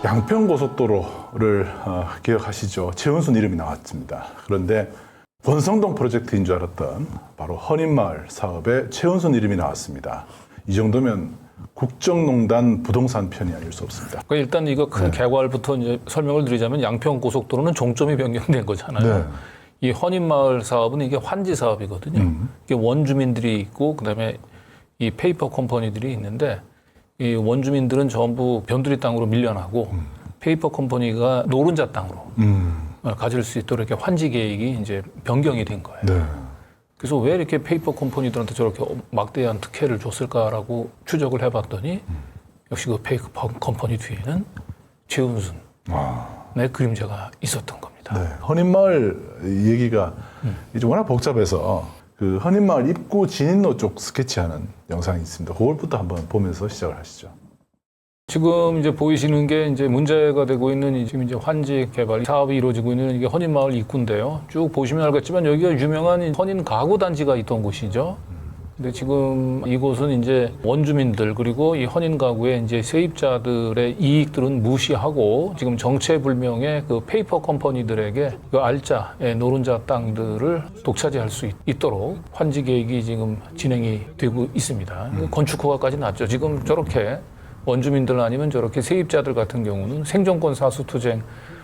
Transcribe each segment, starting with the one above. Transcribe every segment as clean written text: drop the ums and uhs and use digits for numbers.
양평고속도로를 기억하시죠? 최은순 이름이 나왔습니다. 그런데 권성동 프로젝트인 줄 알았던 바로 헌인마을 사업에 최은순 이름이 나왔습니다. 이 정도면 국정농단 부동산 편이 아닐 수 없습니다. 그러니까 일단 이거 큰 개괄부터 이제 설명을 드리자면 양평고속도로는 종점이 변경된 거잖아요. 네. 이 헌인마을 사업은 이게 환지 사업이거든요. 이게 원주민들이 있고 그다음에 이 페이퍼 컴퍼니들이 있는데 이 원주민들은 전부 변두리 땅으로 밀려나고 페이퍼 컴퍼니가 노른자 땅으로 가질 수 있도록 이렇게 환지 계획이 이제 변경이 된 거예요. 네. 그래서 왜 이렇게 페이퍼 컴퍼니들한테 저렇게 막대한 특혜를 줬을까라고 추적을 해봤더니 역시 그 페이퍼 컴퍼니 뒤에는 최은순의 그림자가 있었던 겁니다. 네. 헌인마을 얘기가 이제 워낙 복잡해서 그 헌인마을 입구 진입로 쪽 스케치하는 영상이 있습니다. 그걸부터 한번 보면서 시작을 하시죠. 지금 이제 보이시는 게 이제 문제가 되고 있는 지금 이제 환지 개발 사업이 이루어지고 있는 이게 헌인마을 입구인데요. 쭉 보시면 알겠지만 여기가 유명한 헌인 가구 단지가 있던 곳이죠. 근데 지금 이곳은 이제 원주민들 그리고 이 헌인 가구의 이제 세입자들의 이익들은 무시하고 지금 정체불명의 그 페이퍼 컴퍼니들에게 그 알짜 노른자 땅들을 독차지할 수 있도록 환지 계획이 지금 진행이 되고 있습니다. 건축 허가까지 났죠. 지금 저렇게 원주민들 아니면 저렇게 세입자들 같은 경우는 생존권 사수투쟁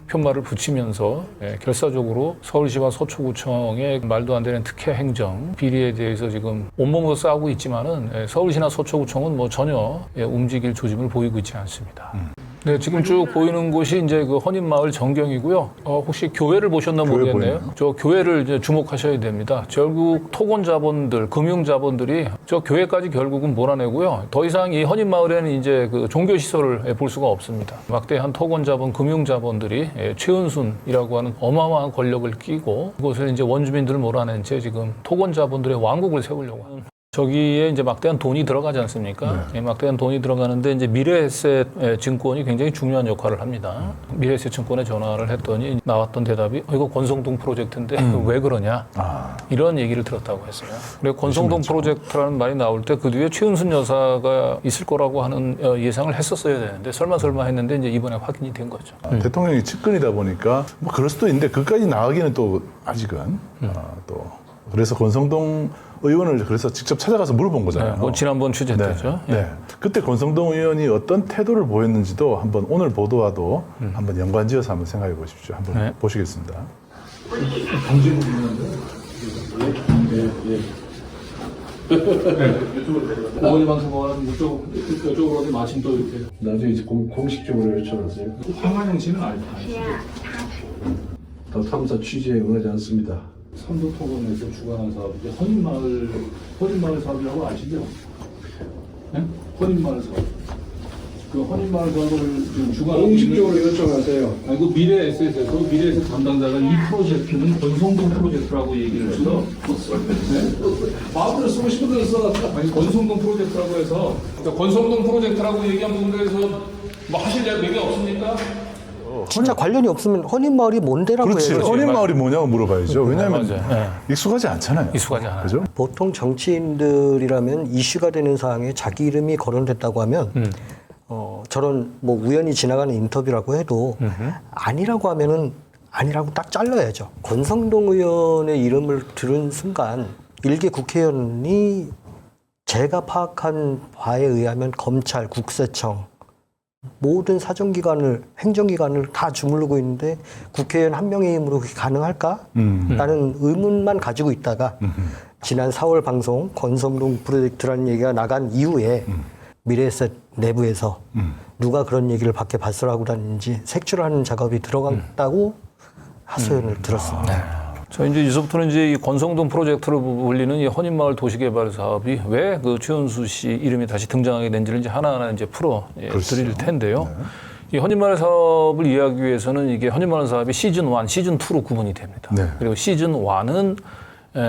편말을 붙이면서 결사적으로 서울시와 서초구청의 말도 안 되는 특혜 행정 비리에 대해서 지금 온몸으로 싸우고 있지만은 서울시나 서초구청은 뭐 전혀 움직일 조짐을 보이고 있지 않습니다. 네, 지금 쭉 보이는 곳이 이제 그 헌인마을 전경이고요. 혹시 교회를 보셨나 모르겠네요. 보이네요. 저 교회를 이제 주목하셔야 됩니다. 결국 토건자본들, 금융자본들이 저 교회까지 결국은 몰아내고요. 더 이상 이 헌인마을에는 이제 그 종교시설을 볼 수가 없습니다. 막대한 토건자본, 금융자본들이 최은순이라고 하는 어마어마한 권력을 끼고 그곳에 이제 원주민들을 몰아낸 채 지금 토건자본들의 왕국을 세우려고 하는. 저기에 이제 막대한 돈이 들어가지 않습니까? 네. 막대한 돈이 들어가는데 이제 미래에셋 증권이 굉장히 중요한 역할을 합니다. 미래에셋 증권에 전화를 했더니 나왔던 대답이 이거 권성동 프로젝트인데 왜 그러냐? 이런 얘기를 들었다고 했어요. 그리고 권성동 프로젝트라는 말이 나올 때 그 뒤에 최은순 여사가 있을 거라고 하는 예상을 했었어야 되는데 설마 했는데 이제 이번에 확인이 된 거죠. 대통령이 측근이다 보니까 뭐 그럴 수도 있는데 그까지 나가기는 또 아직은 또 그래서 권성동 의원을 그래서 직접 찾아가서 물어본 거잖아요. 네, 뭐 지난번 취재 때죠. 네. 그때 권성동 의원이 어떤 태도를 보였는지도 한번 오늘 보도와도 한번 연관지어서 한번 생각해 보십시오. 한번 보시겠습니다. 어머니 방송하는 이쪽으로 어디 마침 또 이렇게 나중에 이제 공식적으로 요청하세요. 황만영 씨는 알죠? 더 탐사 취지에 응하지 않습니다. 삼도토건에서 주관한 사업이 헌인마을 사업이라고 아시죠? 네? 헌인마을 사업. 그 헌인마을 사업을 지금 주관하고 공식적으로 요청하세요. 아니, 그 미래에셋에서 미래에셋 담당자가 이 프로젝트는 권성동 프로젝트라고 얘기를 해서 마음대로 쓰고 싶은 대로 써놨다. 아니, 권성동 프로젝트라고 해서 그러니까 권성동 프로젝트라고 얘기한 부분에 대해서 뭐 하실 얘기 없습니까? 진짜 관련이 없으면 헌인마을이 뭔데라고 그렇지. 해요. 헌인마을이 뭐냐고 물어봐야죠. 왜냐하면 맞아요. 익숙하지 않잖아요. 익숙하지 않아요. 그죠? 보통 정치인들이라면 이슈가 되는 사항에 자기 이름이 거론됐다고 하면 저런 뭐 우연히 지나가는 인터뷰라고 해도 아니라고 하면은 아니라고 딱 잘라야죠. 권성동 의원의 이름을 들은 순간 일개 국회의원이 제가 파악한 바에 의하면 검찰, 국세청 모든 사정기관을, 행정기관을 다 주무르고 있는데 국회의원 한 명의 힘으로 그게 가능할까? 라는 의문만 가지고 있다가 지난 4월 방송 권성동 프로젝트라는 얘기가 나간 이후에 미래에셋 내부에서 누가 그런 얘기를 밖에 발설하고 다니는지 색출하는 작업이 들어갔다고 하소연을 들었습니다. 저 이제 이제부터는 이제 이 권성동 프로젝트로 불리는 이 헌인마을 도시개발 사업이 왜 그 최은수 씨 이름이 다시 등장하게 된지를 이제 하나하나 이제 풀어 드릴 텐데요. 이 헌인마을 사업을 이해하기 위해서는 이게 헌인마을 사업이 시즌 1, 시즌 2로 구분이 됩니다. 그리고 시즌 1은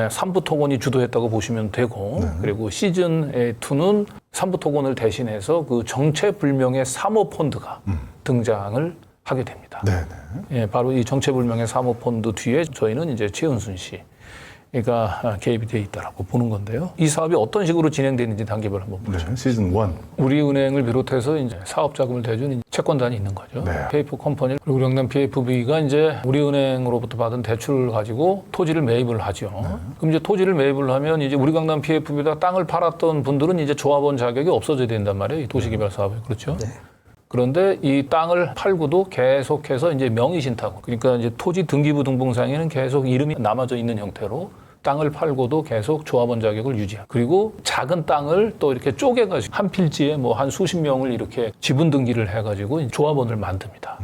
삼부토건이 주도했다고 보시면 되고 그리고 시즌 2는 삼부토건을 대신해서 그 정체불명의 사모펀드가 등장을 하게 됩니다. 예, 바로 이 정체불명의 사모펀드 뒤에 저희는 이제 최은순 씨 가 개입이 되어 있다라고 보는 건데요. 이 사업이 어떤 식으로 진행되는지 단계별 한번 보죠. 네, 시즌 1. 우리은행을 비롯해서 이제 사업 자금을 대주는 채권단이 있는 거죠. 네. PF 컴퍼니 그리고 우리강남 PFV가 이제 우리은행으로부터 받은 대출을 가지고 토지를 매입을 하죠. 그럼 이제 토지를 매입을 하면 이제 우리강남 PFV가 땅을 팔았던 분들은 이제 조합원 자격이 없어져야 된단 말이에요. 이 도시개발 사업에 그렇죠. 네. 그런데 이 땅을 팔고도 계속해서 이제 명의신탁, 그러니까 이제 토지 등기부 등본상에는 계속 이름이 남아져 있는 형태로 땅을 팔고도 계속 조합원 자격을 유지하고, 그리고 작은 땅을 또 이렇게 쪼개가지고 한 필지에 뭐 한 수십 명을 이렇게 지분 등기를 해가지고 조합원을 만듭니다.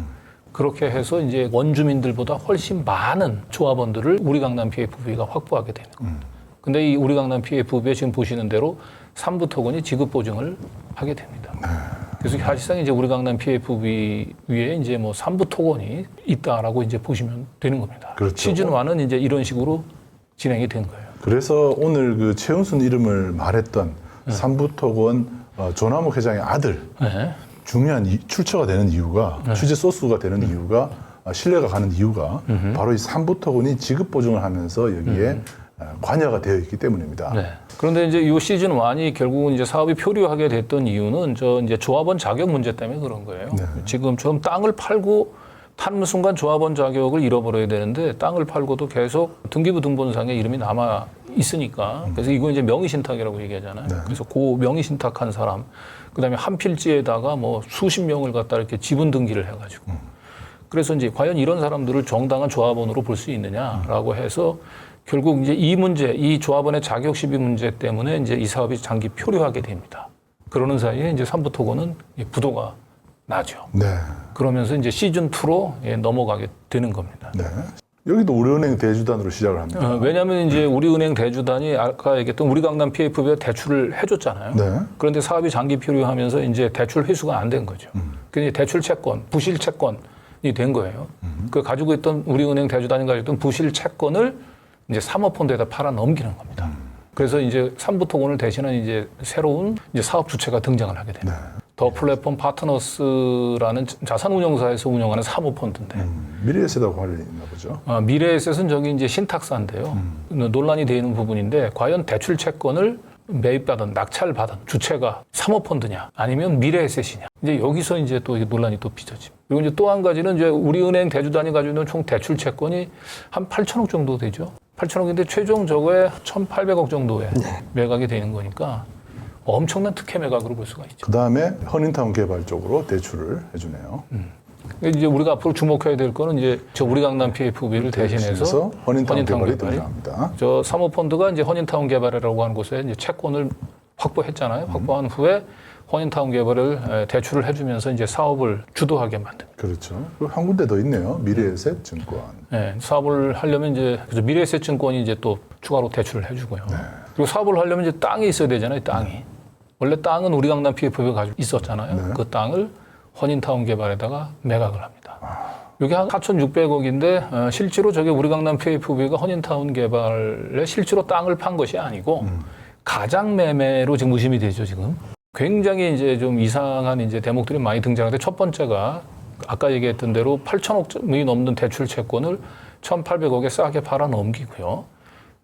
그렇게 해서 이제 원주민들보다 훨씬 많은 조합원들을 우리강남 PFV가 확보하게 되는 거예요. 근데 이 우리강남 PFV에 지금 보시는 대로 삼부토건이 지급 보증을 하게 됩니다. 그래서 사실상 이제 우리강남 PFV 위에 이제 뭐 삼부토건이 있다라고 이제 보시면 되는 겁니다. 그렇죠. 시즌 1은 이제 이런 식으로 진행이 된 거예요. 그래서 오늘 그 최은순 이름을 말했던 삼부토건 조남욱 회장의 아들 네. 중요한 출처가 되는 이유가 취재 소스가 되는 이유가 신뢰가 가는 이유가 바로 이 삼부토건이 지급 보증을 하면서 여기에 관여가 되어 있기 때문입니다. 네. 그런데 이제 이 시즌 1이 결국은 이제 사업이 표류하게 됐던 이유는 저 이제 조합원 자격 문제 때문에 그런 거예요. 네. 지금처럼 땅을 팔고 타는 순간 조합원 자격을 잃어버려야 되는데 땅을 팔고도 계속 등기부 등본상에 이름이 남아 있으니까 그래서 이거 이제 명의신탁이라고 얘기하잖아요. 네. 그래서 그 명의신탁한 사람, 그다음에 한 필지에다가 뭐 수십 명을 갖다 이렇게 지분 등기를 해가지고 그래서 이제 과연 이런 사람들을 정당한 조합원으로 볼 수 있느냐라고 해서 결국 이제 이 문제, 이 조합원의 자격 시비 문제 때문에 이제 이 사업이 장기 표류하게 됩니다. 그러는 사이에 이제 삼부토건은 부도가 나죠. 네. 그러면서 이제 시즌 2로 넘어가게 되는 겁니다. 네. 여기도 우리은행 대주단으로 시작을 합니다. 왜냐하면 이제 우리은행 대주단이 아까 얘기했던 우리강남 PFV가 대출을 해줬잖아요. 네. 그런데 사업이 장기 표류하면서 이제 대출 회수가 안 된 거죠. 그래서 대출 채권, 부실 채권이 된 거예요. 그 가지고 있던 우리은행 대주단이 가지고 있던 부실 채권을 이제 사모펀드에다 팔아 넘기는 겁니다. 그래서 이제 삼부토건을 대신한 이제 새로운 이제 사업 주체가 등장을 하게 됩니다. 네. 더 플랫폼 파트너스라는 자산운용사에서 운영하는 사모펀드인데 미래에셋하고 관련이 있나 보죠. 미래에셋은 저기 이제 신탁사인데요. 논란이 되어 있는 부분인데 과연 대출 채권을 매입받은 낙찰받은 주체가 사모펀드냐 아니면 미래에셋이냐 이제 여기서 이제 또 논란이 또 빚어집니다. 그리고 이제 또 한 가지는 이제 우리은행 대주단이 가지고 있는 총 대출 채권이 한 8천억 정도 되죠. 8천억인데 최종 저거에 1,800억 정도에 매각이 되는 거니까 엄청난 특혜 매각으로 볼 수가 있죠. 그 다음에 허닌타운 개발 쪽으로 대출을 해주네요. 이제 우리가 앞으로 주목해야 될 거는 이제 저 우리강남 PFV를 대신해서 허닌타운 개발이 개발이 등장합니다. 저 사모펀드가 이제 허닌타운 개발이라고 하는 곳에 이제 채권을 확보했잖아요. 확보한 후에 허닌타운 개발을 대출을 해주면서 이제 사업을 주도하게 만듭니다. 그렇죠. 그리고 한 군데 더 있네요. 미래에셋 증권. 네, 사업을 하려면 이제 그래서 미래에셋 증권이 이제 또 추가로 대출을 해주고요. 그리고 사업을 하려면 이제 땅이 있어야 되잖아요. 땅이. 원래 땅은 우리강남 PFV가 가지고 있었잖아요. 네. 그 땅을 허닌타운 개발에다가 매각을 합니다. 이게 한 4,600억인데 실제로 저게 우리강남 PFV가 허닌타운 개발에 실제로 땅을 판 것이 아니고 가장 매매로 지금 의심이 되죠. 지금 굉장히 이제 좀 이상한 이제 대목들이 많이 등장하는데 첫 번째가 아까 얘기했던 대로 8천억이 넘는 대출 채권을 1,800억에 싸게 팔아 넘기고요.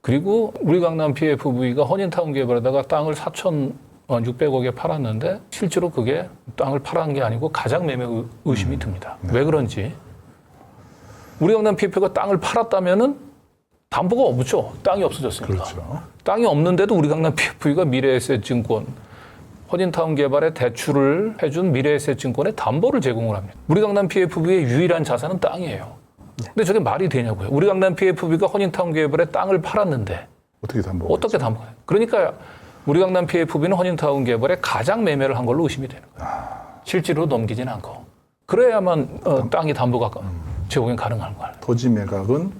그리고 우리강남 PFV가 허닌타운 개발에다가 땅을 4,600억에 팔았는데 실제로 그게 땅을 팔아한 게 아니고 가장 매매 의심이 듭니다. 왜 그런지. 우리강남 PFV가 땅을 팔았다면은 담보가 없죠. 땅이 없어졌으니까. 그렇죠. 땅이 없는데도 우리강남 PFV가 미래에셋 증권, 허닌타운 개발에 대출을 해준 미래에셋 증권에 담보를 제공을 합니다. 우리강남 PFV의 유일한 자산은 땅이에요. 근데 저게 말이 되냐고요. 우리강남 PFV가 허닌타운 개발에 땅을 팔았는데 어떻게 담보? 어떻게 담보해요? 그러니까 우리강남 PFV는 허닌타운 개발에 가장 매매를 한 걸로 의심이 되는 거예요. 실제로 넘기진 않고. 그래야만 땅이 담보가 제공이 가능한 거예요. 토지 매각은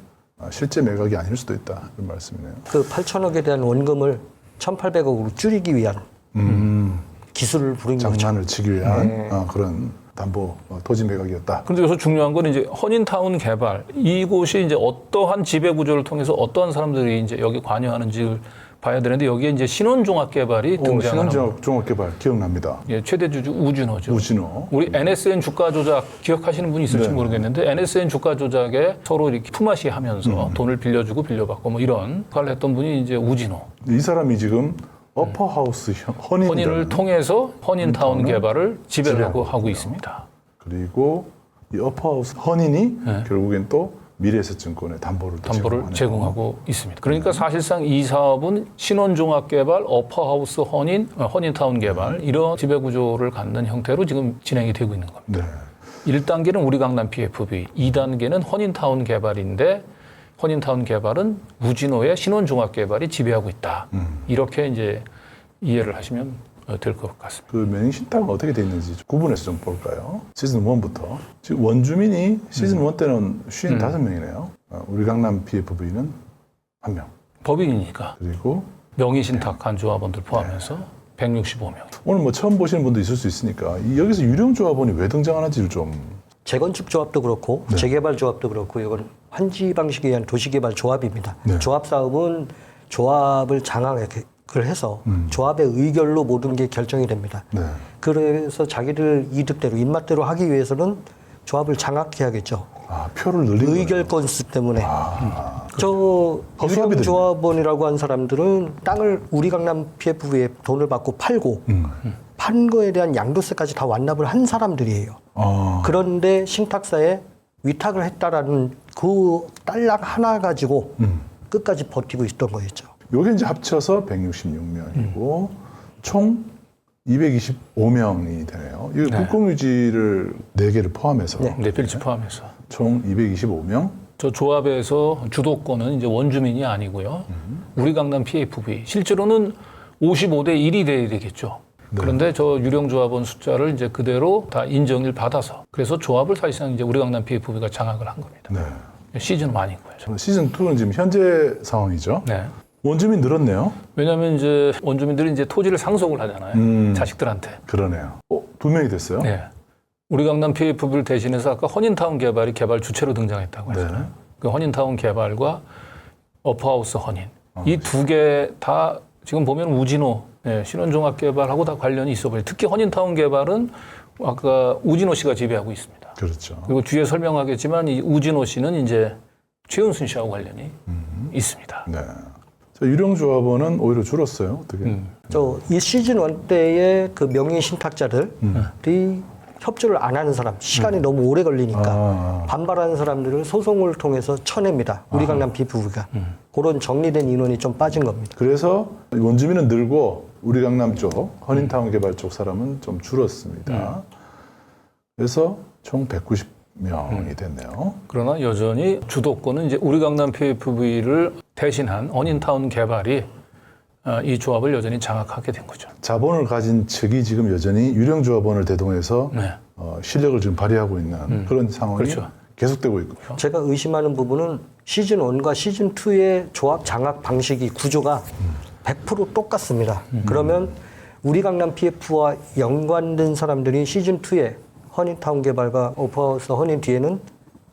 실제 매각이 아닐 수도 있다. 이런 말씀이네요. 그 8천억에 대한 원금을 1,800억으로 줄이기 위한 기술을 부린 거죠. 장난을 치기 위한 그런 담보 토지 매각이었다. 그런데 여기서 중요한 건 이제 허닌타운 개발 이곳이 이제 어떠한 지배 구조를 통해서 어떠한 사람들이 이제 여기 관여하는지를 봐야 되는데 여기에 이제 신원종합개발이 등장하는 신원종합개발 기억납니다. 예, 최대 주주 우진호죠. 우진호. 우리 NSN 주가 조작 기억하시는 분이 있을지 네. 모르겠는데 NSN 주가 조작에 서로 이렇게 품앗이하면서 돈을 빌려주고 빌려받고 뭐 이런 역할을 했던 분이 이제 우진호. 이 사람이 지금 어퍼하우스 허닌을 통해서 허닌타운 개발을 지배하고 하고 있고요. 있습니다. 그리고 이 어퍼하우스 허닌이 네. 결국엔 또 미래에셋증권에 담보를 제공하고 있습니다. 그러니까 사실상 이 사업은 신원종합개발, 어퍼하우스 허닌타운 개발 이런 지배구조를 갖는 형태로 지금 진행이 되고 있는 겁니다. 네. 1단계는 우리 강남 PFB, 2단계는 허닌타운 개발인데 허닌타운 개발은 우진호의 신원종합개발이 지배하고 있다. 이렇게 이제 이해를 하시면 될 것 같습니다. 그 명의신탁은 어떻게 돼 있는지 구분해서 좀 볼까요? 시즌 1부터. 지금 원주민이 시즌 1 때는 55명이네요. 우리 강남 PFV는 1명. 법인이니까 그리고 명의신탁한 조합원들 포함해서 165명. 오늘 뭐 처음 보시는 분도 있을 수 있으니까 여기서 유령 조합원이 왜 등장하는지를 좀 재건축 조합도 그렇고 재개발 조합도 그렇고 이건 환지 방식에 의한 도시개발 조합입니다. 네. 조합 사업은 조합을 장악을 해서 조합의 의결로 모든 게 결정이 됩니다. 네. 그래서 자기들 이득대로 입맛대로 하기 위해서는 조합을 장악해야겠죠. 표를 늘리는 거예요. 의결 건수 때문에. 저 허수아비들이네. 유령조합원이라고 한 사람들은 땅을 우리 강남 PFV에 돈을 받고 팔고 판 거에 대한 양도세까지 다 완납을 한 사람들이에요. 그런데 신탁사에 위탁을 했다라는 그 딸랑 하나 가지고 끝까지 버티고 있던 거였죠. 요게 이제 합쳐서 166명이고 총 225명이 되네요. 이거 네. 국공유지를 4개를 포함해서 네, 필지 포함해서. 총 225명. 저 조합에서 주도권은 이제 원주민이 아니고요. 우리 강남 PFV. 실제로는 55대 1이 돼야 되겠죠. 그런데 저 유령 조합원 숫자를 이제 그대로 다 인정을 받아서 그래서 조합을 사실상 이제 우리 강남 PFV가 장악을 한 겁니다. 네. 시즌 1이고요. 시즌 2는 지금 현재 상황이죠. 네. 원주민 늘었네요. 왜냐하면 이제 원주민들이 이제 토지를 상속을 하잖아요. 자식들한테. 그러네요. 2명이 됐어요? 네. 우리 강남 PFV를 대신해서 아까 허닌타운 개발이 개발 주체로 등장했다고 했잖아요. 네. 그 허닌타운 개발과 어퍼하우스 허닌 이 두 개 다 지금 보면 우진호 신원종합개발하고 다 관련이 있어 보여요. 특히 허닌타운 개발은 아까 우진호 씨가 지배하고 있습니다. 그렇죠. 그리고 뒤에 설명하겠지만 이 우진호 씨는 이제 최은순 씨하고 관련이 있습니다. 네. 자, 유령 조합원은 오히려 줄었어요. 어떻게? 이 시즌 1 때의 그 명의 신탁자들이 협조를 안 하는 사람, 시간이 너무 오래 걸리니까 반발하는 사람들을 소송을 통해서 쳐냅니다. 우리 강남 PFV가. 그런 정리된 인원이 좀 빠진 겁니다. 그래서 원주민은 늘고 우리 강남 쪽, 허닌타운 개발 쪽 사람은 좀 줄었습니다. 그래서 총 190명이 됐네요. 그러나 여전히 주도권은 이제 우리 강남 PFV를 대신한 허닌타운 개발이 이 조합을 여전히 장악하게 된 거죠. 자본을 가진 측이 지금 여전히 유령 조합원을 대동해서 네. 실력을 지금 발휘하고 있는 그런 상황이 그렇죠. 계속되고 있고요. 제가 의심하는 부분은 시즌 1과 시즌 2의 조합 장악 방식이 구조가 100% 똑같습니다. 그러면 우리 강남 PF와 연관된 사람들이 시즌 2의 허닌타운 개발과 오퍼하우스 허닌 뒤에는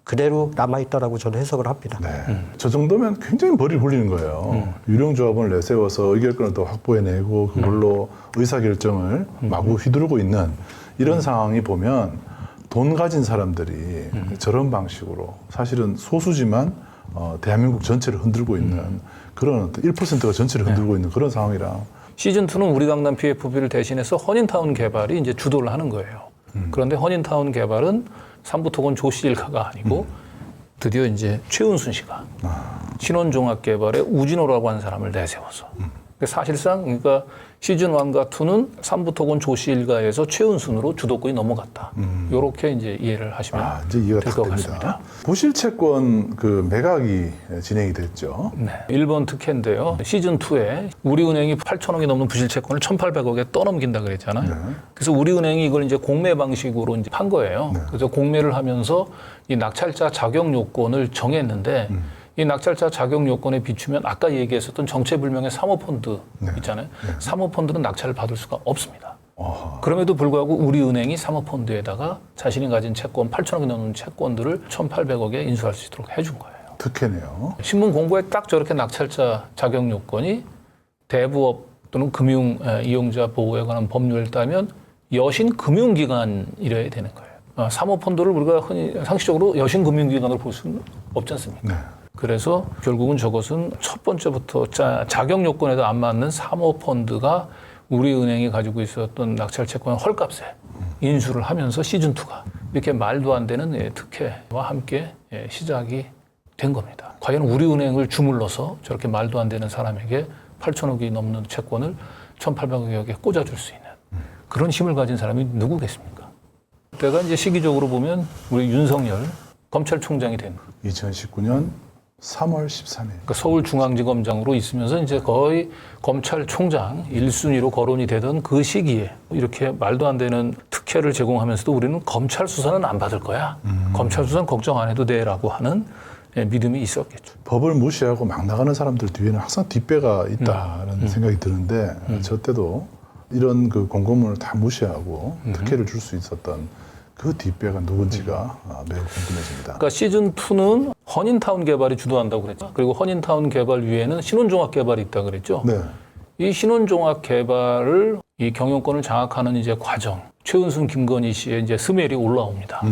그대로 남아있다라고 저는 해석을 합니다. 네. 저 정도면 굉장히 머리를 굴리는 거예요. 유령 조합원을 내세워서 의결권을 더 확보해내고 그걸로 의사결정을 마구 휘두르고 있는 이런 상황이 보면 돈 가진 사람들이 저런 방식으로 사실은 소수지만 대한민국 전체를 흔들고 있는 그런 어떤 1%가 전체를 흔들고 있는 그런 상황이라 시즌2는 우리 강남 PFV를 대신해서 허닌타운 개발이 이제 주도를 하는 거예요. 그런데 허닌타운 개발은 삼부토건 조시일가가 아니고 드디어 이제 최은순 씨가 신원종합개발의 우진호라고 하는 사람을 내세워서 사실상 그러니까 시즌1과 2는 삼부토건 조시일가에서 최은순으로 주도권이 넘어갔다. 이렇게 이제 이해를 하시면 이제 이해가 될 딱 것 됩니다. 같습니다. 부실채권 그 매각이 진행이 됐죠. 네. 1번 특혜인데요. 시즌2에 우리은행이 8천억이 넘는 부실채권을 1,800억에 떠넘긴다 그랬잖아요. 네. 그래서 우리은행이 이걸 이제 공매 방식으로 이제 판 거예요. 그래서 공매를 하면서 이 낙찰자 자격 요건을 정했는데 이 낙찰자 자격 요건에 비추면 아까 얘기했었던 정체불명의 사모펀드 있잖아요. 사모펀드는 낙찰을 받을 수가 없습니다. 그럼에도 불구하고 우리은행이 사모펀드에다가 자신이 가진 채권 8천억이 넘는 채권들을 1,800억에 인수할 수 있도록 해준 거예요. 특혜네요. 신문 공고에 딱 저렇게 낙찰자 자격 요건이 대부업 또는 금융 이용자 보호에 관한 법률을 따면 여신 금융기관이래야 되는 거예요. 사모펀드를 우리가 흔히 상식적으로 여신 금융기관으로 볼 수는 없지 않습니까? 네. 그래서 결국은 저것은 첫 번째부터 자격 요건에도 안 맞는 사모펀드가 우리 은행이 가지고 있었던 낙찰 채권 헐값에 인수를 하면서 시즌2가 이렇게 말도 안 되는 특혜와 함께 시작이 된 겁니다. 과연 우리 은행을 주물러서 저렇게 말도 안 되는 사람에게 8천억이 넘는 채권을 1,800억에 꽂아줄 수 있는 그런 힘을 가진 사람이 누구겠습니까? 그때가 이제 시기적으로 보면 우리 윤석열 검찰총장이 된 2019년 3월 13일. 그러니까 서울중앙지검장으로 있으면서 이제 거의 검찰총장 1순위로 거론이 되던 그 시기에 이렇게 말도 안 되는 특혜를 제공하면서도 우리는 검찰 수사는 안 받을 거야. 검찰 수사는 걱정 안 해도 돼라고 하는 믿음이 있었겠죠. 법을 무시하고 막 나가는 사람들 뒤에는 항상 뒷배가 있다는 생각이 드는데 저 때도 이런 그 공고문을 다 무시하고 특혜를 줄 수 있었던 그 뒷배가 누군지가 매우 궁금해집니다. 그러니까 시즌2는 허닌타운 개발이 주도한다고 그랬죠. 그리고 허닌타운 개발 위에는 신혼종합 개발이 있다고 그랬죠. 네. 이 신혼종합 개발을 이 경영권을 장악하는 이제 과정, 최은순, 김건희 씨의 이제 스멜이 올라옵니다.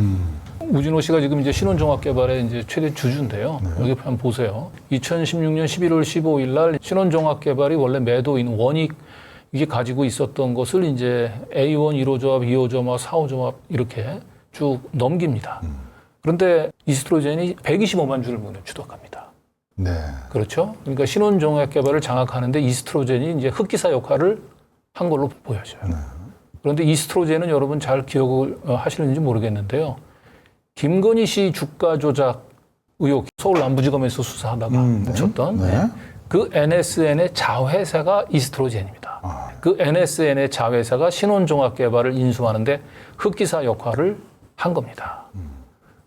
우진호 씨가 지금 이제 신혼종합 개발의 이제 최대 주주인데요. 여기 한번 보세요. 2016년 11월 15일 날 신혼종합 개발이 원래 매도인 원익 이게 가지고 있었던 것을 이제 A1 1호 조합, 2호 조합, 4호 조합 이렇게 쭉 넘깁니다. 그런데 이스트로젠이 125만 주를 주도합니다. 네. 그렇죠? 그러니까 신혼종합 개발을 장악하는데 이스트로젠이 이제 흑기사 역할을 한 걸로 보여져요. 그런데 이스트로젠은 여러분 잘 기억을 하시는지 모르겠는데요. 김건희 씨 주가 조작 의혹 서울 남부지검에서 수사하다가 묻혔던 네. 그 NSN의 자회사가 이스트로젠입니다. 그 NSN의 자회사가 신혼종합 개발을 인수하는데 흑기사 역할을 한 겁니다.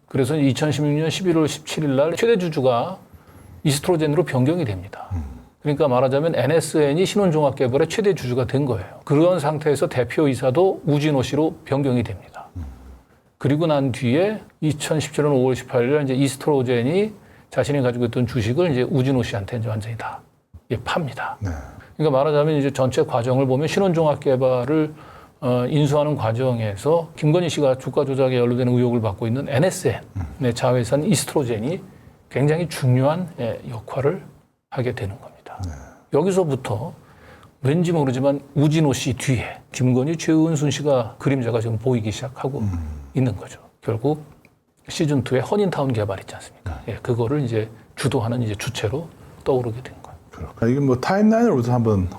그래서 2016년 11월 17일 날 최대 주주가 이스트로젠으로 변경이 됩니다. 그러니까 말하자면 NSN이 신혼종합 개발의 최대 주주가 된 거예요. 그런 상태에서 대표이사도 우진호 씨로 변경이 됩니다. 그리고 난 뒤에 2017년 5월 18일 날 이제 이스트로젠이 자신이 가지고 있던 주식을 이제 우진호 씨한테 이제 완전히 다 팝니다. 네. 그러니까 말하자면 이제 전체 과정을 보면 신혼종합 개발을 인수하는 과정에서 김건희 씨가 주가 조작에 연루되는 의혹을 받고 있는 NSN의 자회사인 이스트로젠이 굉장히 중요한 역할을 하게 되는 겁니다. 여기서부터 왠지 모르지만 우진호 씨 뒤에 김건희, 최은순 씨가 그림자가 지금 보이기 시작하고 있는 거죠. 결국 시즌2의 허닌타운 개발 있지 않습니까? 그거를 이제 주도하는 이제 주체로 떠오르게 된 거예요. 그렇구나. 이게 뭐 타임라인으로도 한번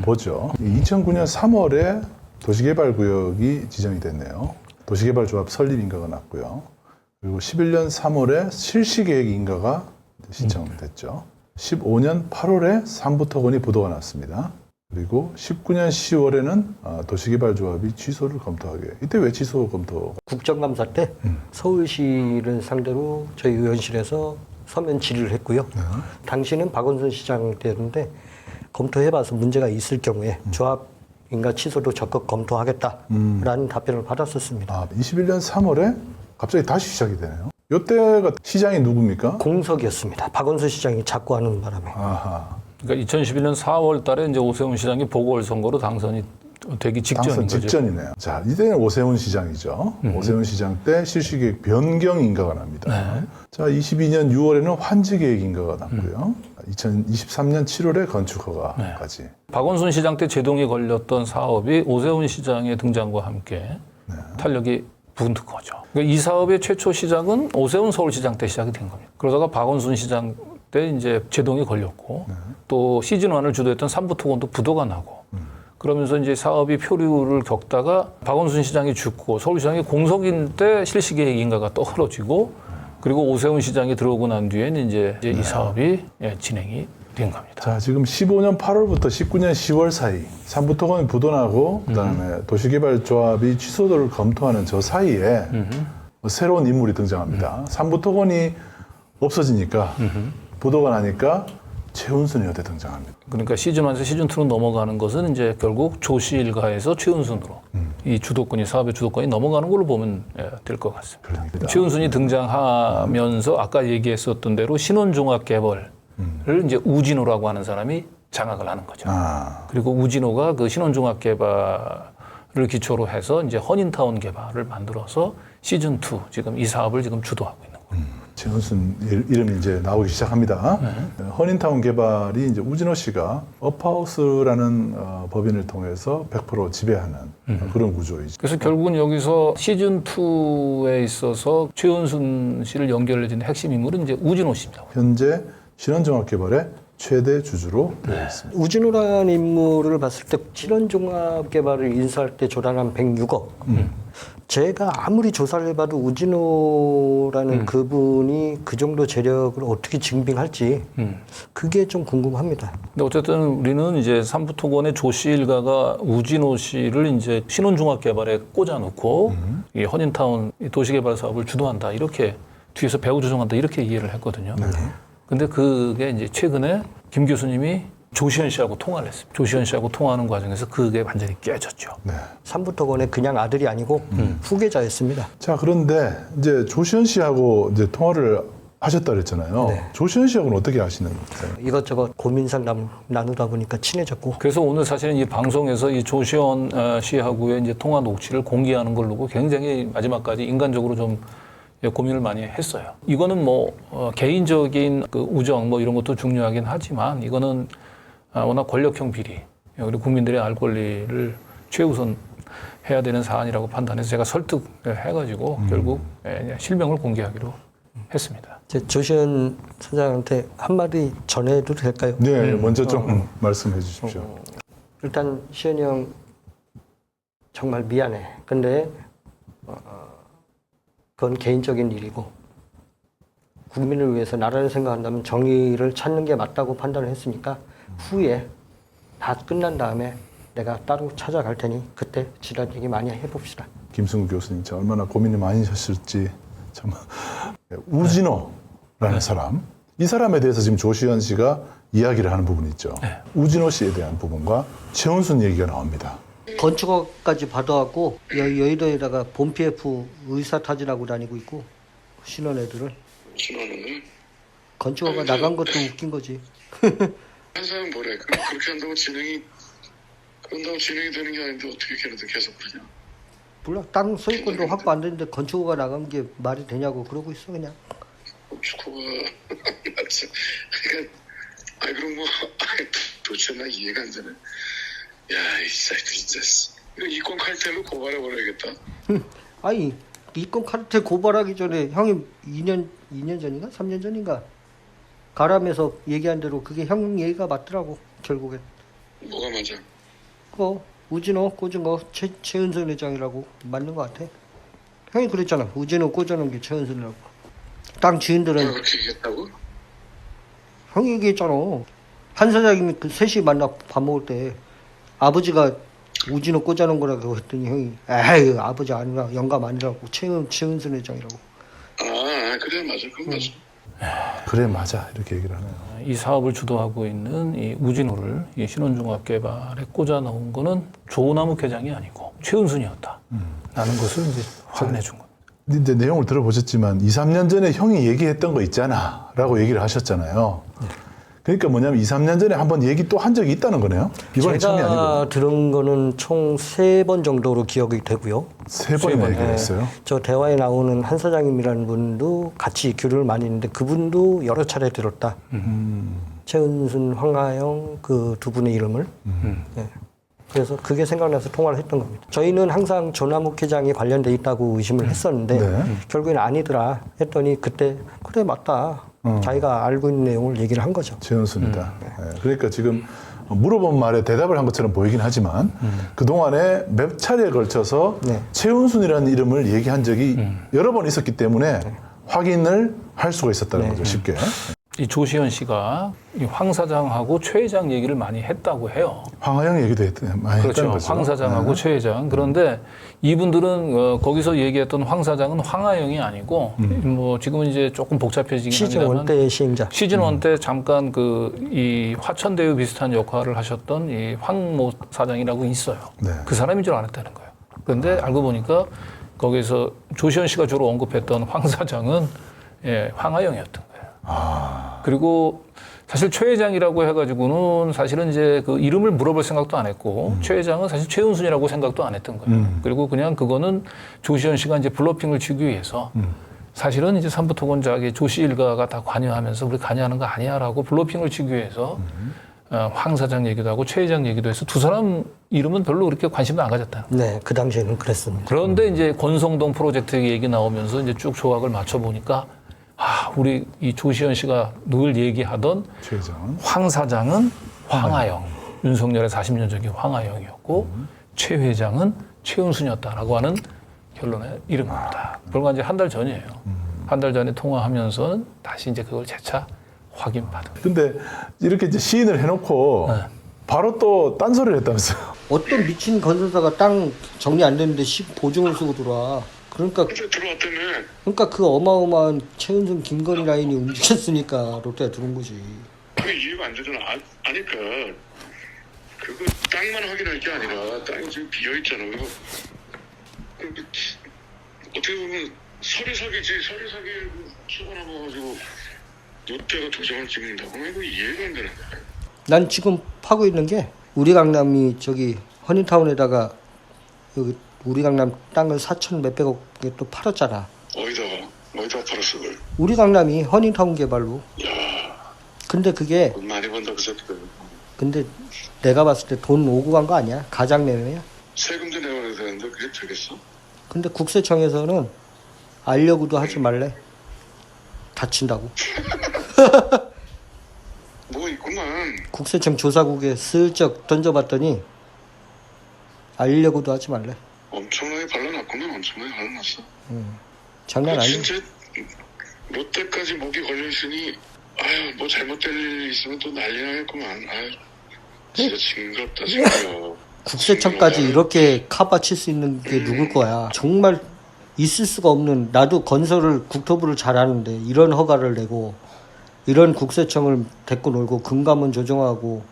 보죠. 2009년 3월에 도시개발구역이 지정이 됐네요. 도시개발조합 설립 인가가 났고요. 그리고 11년 3월에 실시계획 인가가 신청됐죠. 15년 8월에 삼부토건이 부도가 났습니다. 그리고 19년 10월에는 도시개발조합이 취소를 검토하게. 이때 왜 취소 검토? 국정감사 때 서울시를 상대로 저희 의원실에서 서면 질의를 했고요. 당시는 박원순 시장 때였는데 검토해봐서 문제가 있을 경우에 조합 인가 취소도 적극 검토하겠다라는 답변을 받았었습니다. 21년 3월에 갑자기 다시 시작이 되네요. 이때가 시장이 누굽니까? 공석이었습니다. 박원순 시장이 자꾸 하는 바람에. 아하. 그러니까 2011년 4월 달에 이제 오세훈 시장이 보궐선거로 당선이 되기 직전인 당선 거죠. 직전이네요. 자, 이때는 오세훈 시장이죠. 오세훈 시장 때 실시계획 변경 인가가 납니다. 자, 22년 6월에는 환지계획 인가가 났고요. 2023년 7월에 건축 허가까지. 박원순 시장 때 제동이 걸렸던 사업이 오세훈 시장의 등장과 함께 탄력이 붙은 거죠. 그러니까 이 사업의 최초 시작은 오세훈 서울시장 때 시작이 된 겁니다. 그러다가 박원순 시장 때 이제 제동이 걸렸고 또 시즌1을 주도했던 삼부토건도 부도가 나고 그러면서 이제 사업이 표류를 겪다가 박원순 시장이 죽고 서울시장이 공석인 때 실시계획 인가가 떨어지고 그리고 오세훈 시장이 들어오고 난 뒤에는 이제 이 사업이 진행이 된 겁니다. 자, 지금 15년 8월부터 19년 10월 사이 삼부토건이 부도나고 그다음에 도시개발조합이 취소도를 검토하는 저 사이에 새로운 인물이 등장합니다. 삼부토건이 없어지니까 부도가 나니까 최은순 여대 등장합니다. 그러니까 시즌1에서 시즌2로 넘어가는 것은 이제 결국 조씨 일가에서 최은순으로 이 주도권이 사업의 주도권이 넘어가는 걸로 보면 될 것 같습니다. 그렇습니다. 최은순이 등장하면서 아까 얘기했었던 대로 신혼종합 개발을 이제 우진호라고 하는 사람이 장악을 하는 거죠. 아, 그리고 우진호가 그 신혼종합개발을 기초로 해서 이제 허닌타운 개발을 만들어서 시즌 2 지금 이 사업을 지금 주도하고 있는 거예요. 최은순 이름이 이제 나오기 시작합니다. 허닌타운 개발이 이제 우진호 씨가 업하우스라는 법인을 통해서 100% 지배하는 그런 구조이죠. 그래서 결국은 여기서 시즌 2에 있어서 최은순 씨를 연결해준 핵심 인물은 이제 우진호 씨입니다. 현재 신원종합개발의 최대 주주로 되어 있습니다. 우진우라는 인물을 봤을 때 신원종합개발을 인수할 때 조달한 106억. 제가 아무리 조사를 해봐도 우진우라는 그분이 그 정도 재력을 어떻게 증빙할지 그게 좀 궁금합니다. 근데 어쨌든 우리는 이제 삼부토건의 조 씨 일가가 우진호 씨를 이제 신혼종합개발에 꽂아놓고 이 허닌타운 도시개발 사업을 주도한다 이렇게 뒤에서 배후 조종한다 이렇게 이해를 했거든요. 근데 그게 이제 최근에 김 교수님이 조시현 씨하고 통화를 했습니다. 조시현 씨하고 통화하는 과정에서 그게 완전히 깨졌죠. 네. 삼부토건의 그냥 아들이 아니고 후계자였습니다. 자, 그런데 이제 조시현 씨하고 이제 통화를 하셨다 그랬잖아요. 조시현 씨하고는 어떻게 아시는 거예요? 이것저것 고민상 나누다 보니까 친해졌고 그래서 오늘 사실은 이 방송에서 이 조시현 씨하고의 이제 통화 녹취를 공개하는 걸로 굉장히 마지막까지 인간적으로 좀 고민을 많이 했어요. 이거는 뭐 개인적인 그 우정 뭐 이런 것도 중요하긴 하지만 이거는 워낙 권력형 비리 그리고 국민들의 알 권리를 최우선 해야 되는 사안이라고 판단해서 제가 설득해가지고 결국 실명을 공개하기로 했습니다. 조시현 선장한테 한마디 전해도 될까요? 네, 먼저 좀 말씀해 주십시오. 일단 시현이 형 정말 미안해. 근데 그건 개인적인 일이고 국민을 위해서 나라를 생각한다면 정의를 찾는 게 맞다고 판단을 했으니까 후에 다 끝난 다음에 내가 따로 찾아갈 테니 그때 지난 얘기 많이 해봅시다. 김승우 교수님, 참 얼마나 고민이 많으셨을지 참. 우진호라는 사람, 이 사람에 대해서 지금 조시현 씨가 이야기를 하는 부분이 있죠. 우진호 씨에 대한 부분과 최은순 얘기가 나옵니다. 건축업까지 받아갖고 여의도에다가 본 PF 의사 타진하고 다니고 있고 신혼애들을 신혼은 건축업가 나간 것도 웃긴 거지. 한 사람 뭐래? 그렇게 한다고 진행이 되는 게 아닌데 어떻게 걔네들 계속 그러냐? 몰라, 땅 소유권도 확보 안 되는데 건축업가 나간 게 말이 되냐고 그러고 있어 그냥. 축구가 맞지? 그러니까 그럼 뭐 도대체 나 이해가 안 되네. 야, 이 사이트 진짜 이거 이권 칼텔로 고발해 버려야겠다. 아니 이건 카르텔 고발하기 전에 형이 2년 전인가 3년 전인가 가람에서 얘기한 대로 그게 형 얘기가 맞더라고 결국엔. 뭐가 맞아? 그거 우진호 꽂은 거 최은선 회장이라고 맞는 것 같아. 형이 그랬잖아. 우진호 꽂아놓은 게 최은선이라고. 땅 지인들은 그렇게 얘기했다고? 형이 얘기했잖아. 한 사장님이 그 셋이 만나 밥 먹을 때 아버지가 우진호 꽂아놓은 거라고 했더니 형이 에이 아버지 아니라 영감 아니라고 최은선 회장이라고. 그래 맞아. 그건 맞아. 그래, 맞아. 이렇게 얘기를 하네요. 이 사업을 주도하고 있는 이 우진호를 이 신혼종합개발에 꽂아놓은 거는 조나무 회장이 아니고 최은순이었다. 라는 것을 이제 확인해 준 겁니다. 이제 내용을 들어보셨지만 2, 3년 전에 형이 얘기했던 거 있잖아 라고 얘기를 하셨잖아요. 그러니까 뭐냐면 2, 3년 전에 한번 얘기 또 한 적이 있다는 거네요. 이번에 처음이 아니고. 제가 들은 거는 총 3번 정도로 기억이 되고요. 3번이나 얘기를 했어요. 저 대화에 나오는 한 사장님이라는 분도 같이 교류를 많이 했는데 그분도 여러 차례 들었다. 최은순, 황하영 그 두 분의 이름을. 네. 그래서 그게 생각나서 통화를 했던 겁니다. 저희는 항상 조남욱 회장이 관련돼 있다고 의심을 했었는데 결국엔 아니더라 했더니 그때 그래 맞다. 자기가 알고 있는 내용을 얘기를 한 거죠. 최은순이다. 네. 그러니까 지금 물어본 말에 대답을 한 것처럼 보이긴 하지만 그동안에 몇 차례에 걸쳐서 최은순이라는 이름을 얘기한 적이 여러 번 있었기 때문에 확인을 할 수가 있었다는 거죠. 쉽게. 이 조시현 씨가 이 황 사장하고 최 회장 얘기를 많이 했다고 해요. 황하영 얘기도 많이 그렇죠. 했다는 거죠. 황 사장하고 최 회장. 그런데 이분들은 거기서 얘기했던 황 사장은 황하영이 아니고 뭐 지금은 이제 조금 복잡해지긴 시즌 합니다만 1 때의 시행자. 시즌 1 때 잠깐 이 화천대유 비슷한 역할을 하셨던 이 황모 사장이라고 있어요. 네. 그 사람인 줄 알았다는 거예요. 그런데 알고 보니까 거기서 조시현 씨가 주로 언급했던 황 사장은 황하영이었던 거예요. 그리고 사실 최 회장이라고 해가지고는 사실은 이제 그 이름을 물어볼 생각도 안 했고 최 회장은 사실 최은순이라고 생각도 안 했던 거예요. 그리고 그냥 그거는 조시현 씨가 이제 블러핑을 치기 위해서 사실은 이제 삼부토건작의 조씨 일가가 다 관여하면서 우리 관여하는 거 아니야라고 블러핑을 치기 위해서 황 사장 얘기도 하고 최 회장 얘기도 해서 두 사람 이름은 별로 그렇게 관심도 안 가졌다. 네, 그 당시에는 그랬습니다. 그런데 이제 권성동 프로젝트 얘기 나오면서 이제 쭉 조각을 맞춰 보니까 우리 이 조시현 씨가 늘 얘기하던 최 회장은 황 사장은 황하영, 윤석열의 40년 전기 황하영이었고 최 회장은 최은순이었다라고 하는 결론에 이른 겁니다. 불과 이제 한 달 전이에요. 한 달 전에 통화하면서는 다시 이제 그걸 재차 확인받은. 근데 이렇게 이제 시인을 해놓고 바로 또 딴소리를 했다면서요. 어떤 미친 건설사가 땅 정리 안 됐는데 보증을 쓰고 들어와. 그러니까 들어왔다며. 그 어마어마한 최은순 김건희 라인이 움직였으니까 롯데가 들어온 거지. 그게 이해가 안 되잖아. 아니까 그거 땅만 확인할 게 아니라 땅이 지금 비어 있잖아. 어떻게 보면 서류 사기지. 서류 사기를 수반하고 롯데가 도장을 찍는다고 이거 이해가 안 되는데. 난 지금 파고 있는 게 우리 강남이 저기 허니타운에다가 여기 우리 강남 땅을 4천 몇백억에 또 팔았잖아. 어디다가 팔았어 그걸? 우리 강남이 허니타운 개발로. 근데 그게 돈 많이 번다 그 새끼들. 근데 내가 봤을 때 돈 오고 간 거 아니야? 가장매매야. 세금도 내야 되는데 그게 되겠어? 근데 국세청에서는 알려고도 하지 말래. 다친다고. 뭐 있구만. 국세청 조사국에 슬쩍 던져봤더니 알려고도 하지 말래. 엄청나게 발라놨구만. 엄청나게 발라놨어. 장난 아니야. 진짜 롯데까지 목이 걸려있으니 아유 뭐 잘못될 일 있으면 또 난리 나겠구만. 아유 진짜 징그럽다 징그러워. 국세청까지 이렇게 카바칠 수 있는 게 누굴 거야. 정말 있을 수가 없는, 나도 건설을 국토부를 잘 아는데 이런 허가를 내고 이런 국세청을 데리고 놀고 금감원 조정하고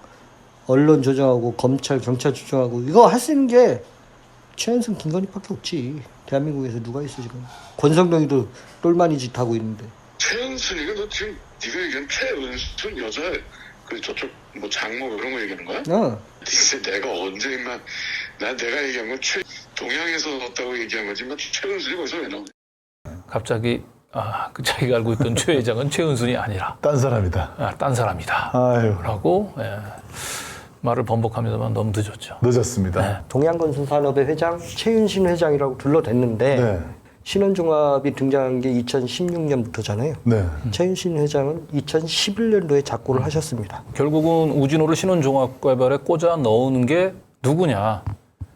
언론 조정하고 검찰 경찰 조정하고 이거 할 수 있는 게 최은순 김건희밖에 없지. 대한민국에서 누가 있어 지금. 권성동이도 똘마니 짓 하고 있는데. 최은순이가 너 지금 네가 얘기한 최은순 여자 그 저쪽 뭐 장모 이런 거 얘기하는 거야? 진짜 내가 언제 임마 내가 얘기한 건 동양에서 넣었다고 얘기한 거지 만 최은순이 거기서 왜 나오냐? 갑자기 그 자기가 알고 있던 최 회장은 최은순이 아니라 딴 사람이다. 딴 사람이다. 아유, 라고 말을 번복합니다만 너무 늦었죠. 늦었습니다. 동양건설산업의 회장 최윤신 회장이라고 둘러댔는데 네. 신원종합이 등장한 게 2016년부터잖아요. 네. 최윤신 회장은 2011년도에 작고를 하셨습니다. 결국은 우진호를 신원종합개발에 꽂아 넣는 게 누구냐.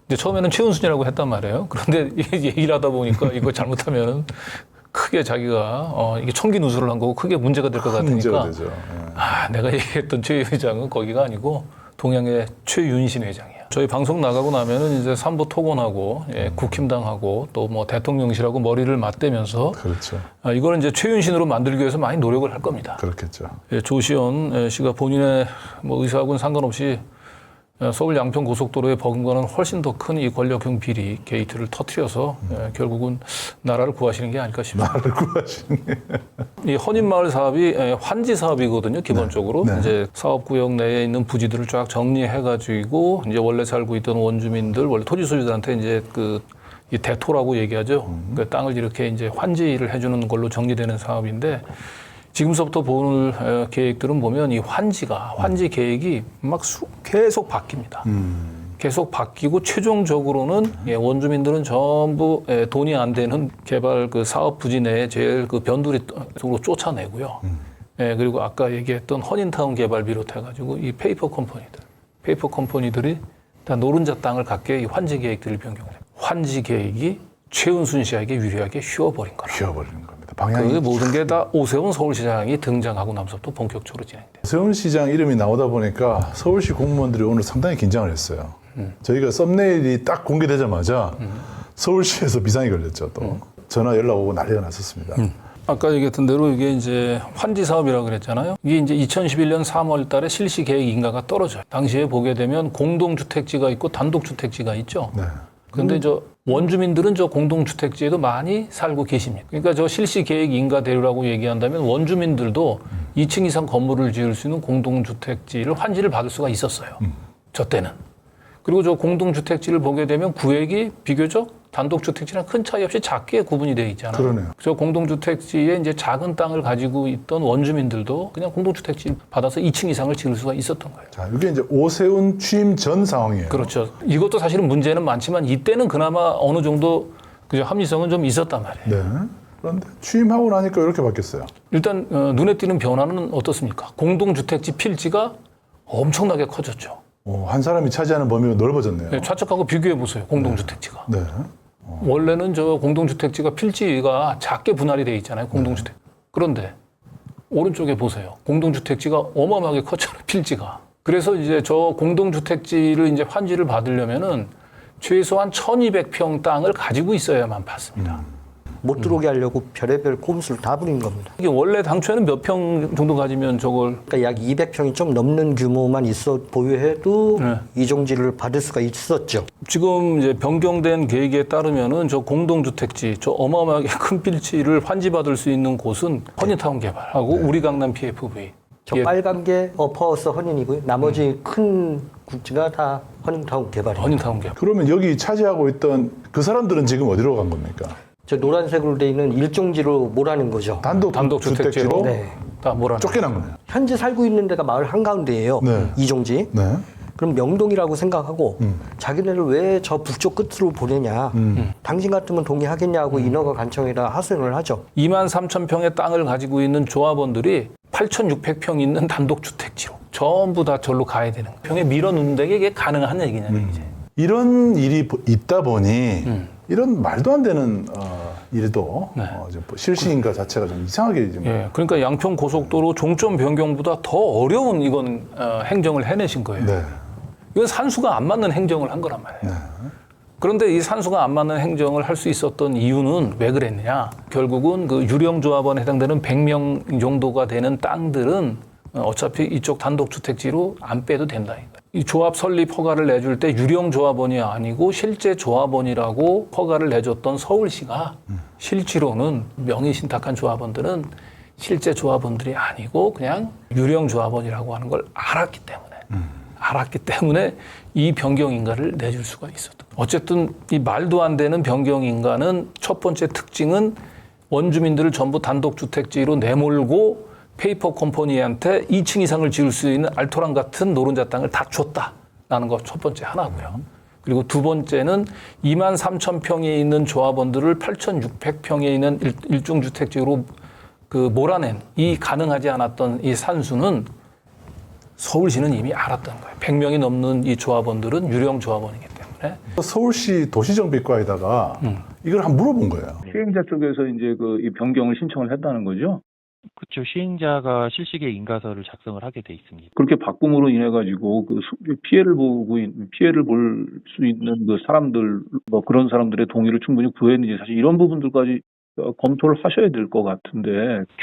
근데 처음에는 최은순이라고 했단 말이에요. 그런데 얘기를 하다 보니까 이거 잘못하면 크게 자기가 이게 청기 누수를 한 거고 크게 문제가 될 것 문제가 같으니까 되죠. 내가 얘기했던 최 회장은 거기가 아니고 동양의 최윤신 회장이야. 저희 방송 나가고 나면은 이제 삼부 토건하고 국힘당하고 또 뭐 대통령실하고 머리를 맞대면서 그렇죠. 이거는 이제 최윤신으로 만들기 위해서 많이 노력을 할 겁니다. 그렇겠죠. 조시현 씨가 본인의 뭐 의사하고는 상관없이 서울 양평 고속도로에 버금가는 훨씬 더 큰 이 권력형 비리 게이트를 터트려서 결국은 나라를 구하시는 게 아닐까 싶습니다. 나를 구하시는 게. 이 헌인마을 사업이 환지 사업이거든요. 기본적으로 네. 이제 사업구역 내에 있는 부지들을 쫙 정리해가지고 이제 원래 살고 있던 원주민들, 원래 토지 소유자한테 이제 이 대토라고 얘기하죠. 그 땅을 이렇게 이제 환지를 해주는 걸로 정리되는 사업인데. 지금서부터 보는 계획들은 보면 이 환지 계획이 막 계속 바뀝니다. 계속 바뀌고 최종적으로는 원주민들은 전부 돈이 안 되는 개발 그 사업 부지 내에 제일 그 변두리 쪽으로 쫓아내고요. 그리고 아까 얘기했던 허닌타운 개발 비롯해가지고 이 페이퍼 컴퍼니들이 다 노른자 땅을 갖게 이 환지 계획들을 변경해요. 환지 계획이 최은순 씨에게 유리하게 휘어버린 거라. 휘어버리는 겁니다. 그 방향이. 모든 게 다 오세훈 서울시장이 등장하고 나서부터 본격적으로 진행돼요. 서울시장 이름이 나오다 보니까 서울시 공무원들이 오늘 상당히 긴장을 했어요. 저희가 썸네일이 딱 공개되자마자 서울시에서 비상이 걸렸죠. 또 전화 연락 오고 난리가 났었습니다. 아까 얘기했던 대로 이게 이제 환지 사업이라고 그랬잖아요. 이게 이제 2011년 3월 달에 실시 계획 인가가 떨어져요. 당시에 보게 되면 공동주택지가 있고 단독주택지가 있죠. 네. 근데 저 원주민들은 저 공동주택지에도 많이 살고 계십니다. 그러니까 저 실시계획 인가대로라고 얘기한다면 원주민들도 2층 이상 건물을 지을 수 있는 공동주택지를 환지를 받을 수가 있었어요. 저 때는. 그리고 저 공동주택지를 보게 되면 구획이 비교적 단독주택지랑 큰 차이 없이 작게 구분이 되어 있잖아요. 그러네요. 저 공동주택지에 이제 작은 땅을 가지고 있던 원주민들도 그냥 공동주택지 받아서 2층 이상을 지을 수가 있었던 거예요. 자, 이게 이제 오세훈 취임 전 상황이에요. 그렇죠. 이것도 사실은 문제는 많지만 이때는 그나마 어느 정도 그죠 합리성은 좀 있었단 말이에요. 네. 그런데 취임하고 나니까 이렇게 바뀌었어요. 일단 눈에 띄는 변화는 어떻습니까? 공동주택지 필지가 엄청나게 커졌죠. 한 사람이 차지하는 범위가 넓어졌네요. 네, 좌측하고 비교해 보세요. 공동주택지가. 네. 원래는 저 공동주택지가 필지가 작게 분할이 돼 있잖아요. 공동주택. 그런데 오른쪽에 보세요. 공동주택지가 어마어마하게 컸잖아요. 필지가. 그래서 이제 저 공동주택지를 이제 환지를 받으려면은 최소한 1200평 땅을 가지고 있어야만 받습니다. 못 들어오게 하려고 별의별 꼼수를 다 부린 겁니다. 이게 원래 당초에는 몇 평 정도 가지면 저걸 그러니까 약 200평이 좀 넘는 규모만 있어 보유해도 네. 이종지를 받을 수가 있었죠. 지금 이제 변경된 계획에 따르면은 저 공동주택지, 저 어마어마하게 큰 필지를 환지받을 수 있는 곳은 허니타운 개발하고 우리 강남 PFV. 저 예, 빨간 게 어퍼하우스 헌인이고요. 나머지 큰 굴지가 다 헌인타운 개발이에요. 허니타운 개발. 그러면 여기 차지하고 있던 그 사람들은 지금 어디로 간 겁니까? 저 노란색으로 돼 있는 일종지로 몰아낸 거죠. 단독주택지로 네. 다 몰아내. 쫓겨난 거네요. 현재 살고 있는 데가 마을 한가운데예요. 네. 이종지. 네. 그럼 명동이라고 생각하고 자기네를 왜 저 북쪽 끝으로 보내냐. 당신 같으면 동의하겠냐고 인허가 간청에다 하소연을 하죠. 2만 3천 평의 땅을 가지고 있는 조합원들이 8,600평 있는 단독주택지로 전부 다 절로 가야 되는 거예요. 평에 밀어넣는 데 이게 가능한 얘기냐면 이제. 이런 일이 있다 보니 이런 말도 안 되는 일도 네. 이제 뭐 실시인가 자체가 좀 이상하게 지금 예, 그러니까 양평 고속도로 종점 변경보다 더 어려운 이건 행정을 해내신 거예요. 네. 이건 산수가 안 맞는 행정을 한 거란 말이에요. 그런데 이 산수가 안 맞는 행정을 할 수 있었던 이유는 왜 그랬느냐? 결국은 그 유령조합원에 해당되는 100명 정도가 되는 땅들은 어차피 이쪽 단독주택지로 안 빼도 된다. 이 조합 설립 허가를 내줄 때 유령조합원이 아니고 실제 조합원이라고 허가를 내줬던 서울시가 실제로는 명의신탁한 조합원들은 실제 조합원들이 아니고 그냥 유령조합원이라고 하는 걸 알았기 때문에 이 변경인가를 내줄 수가 있었다. 어쨌든 이 말도 안 되는 변경인가는 첫 번째 특징은 원주민들을 전부 단독주택지로 내몰고 페이퍼 컴퍼니한테 2층 이상을 지을 수 있는 알토란 같은 노른자 땅을 다 줬다라는 거 첫 번째 하나고요. 그리고 두 번째는 2만 3천 평에 있는 조합원들을 8,600평에 있는 일종주택지로 그 몰아낸 이 가능하지 않았던 이 산수는 서울시는 이미 알았던 거예요. 100명이 넘는 이 조합원들은 유령 조합원이기 때문에. 서울시 도시정비과에다가 이걸 한번 물어본 거예요. 시행자 쪽에서 이제 이 변경을 신청을 했다는 거죠. 그렇죠. 시행자가 실시계획 인가서를 작성을 하게 돼 있습니다. 그렇게 바꿈으로 인해 가지고 피해를 볼 수 있는 그 사람들 뭐 그런 사람들의 동의를 충분히 구했는지 사실 이런 부분들까지 검토를 하셔야 될 것 같은데.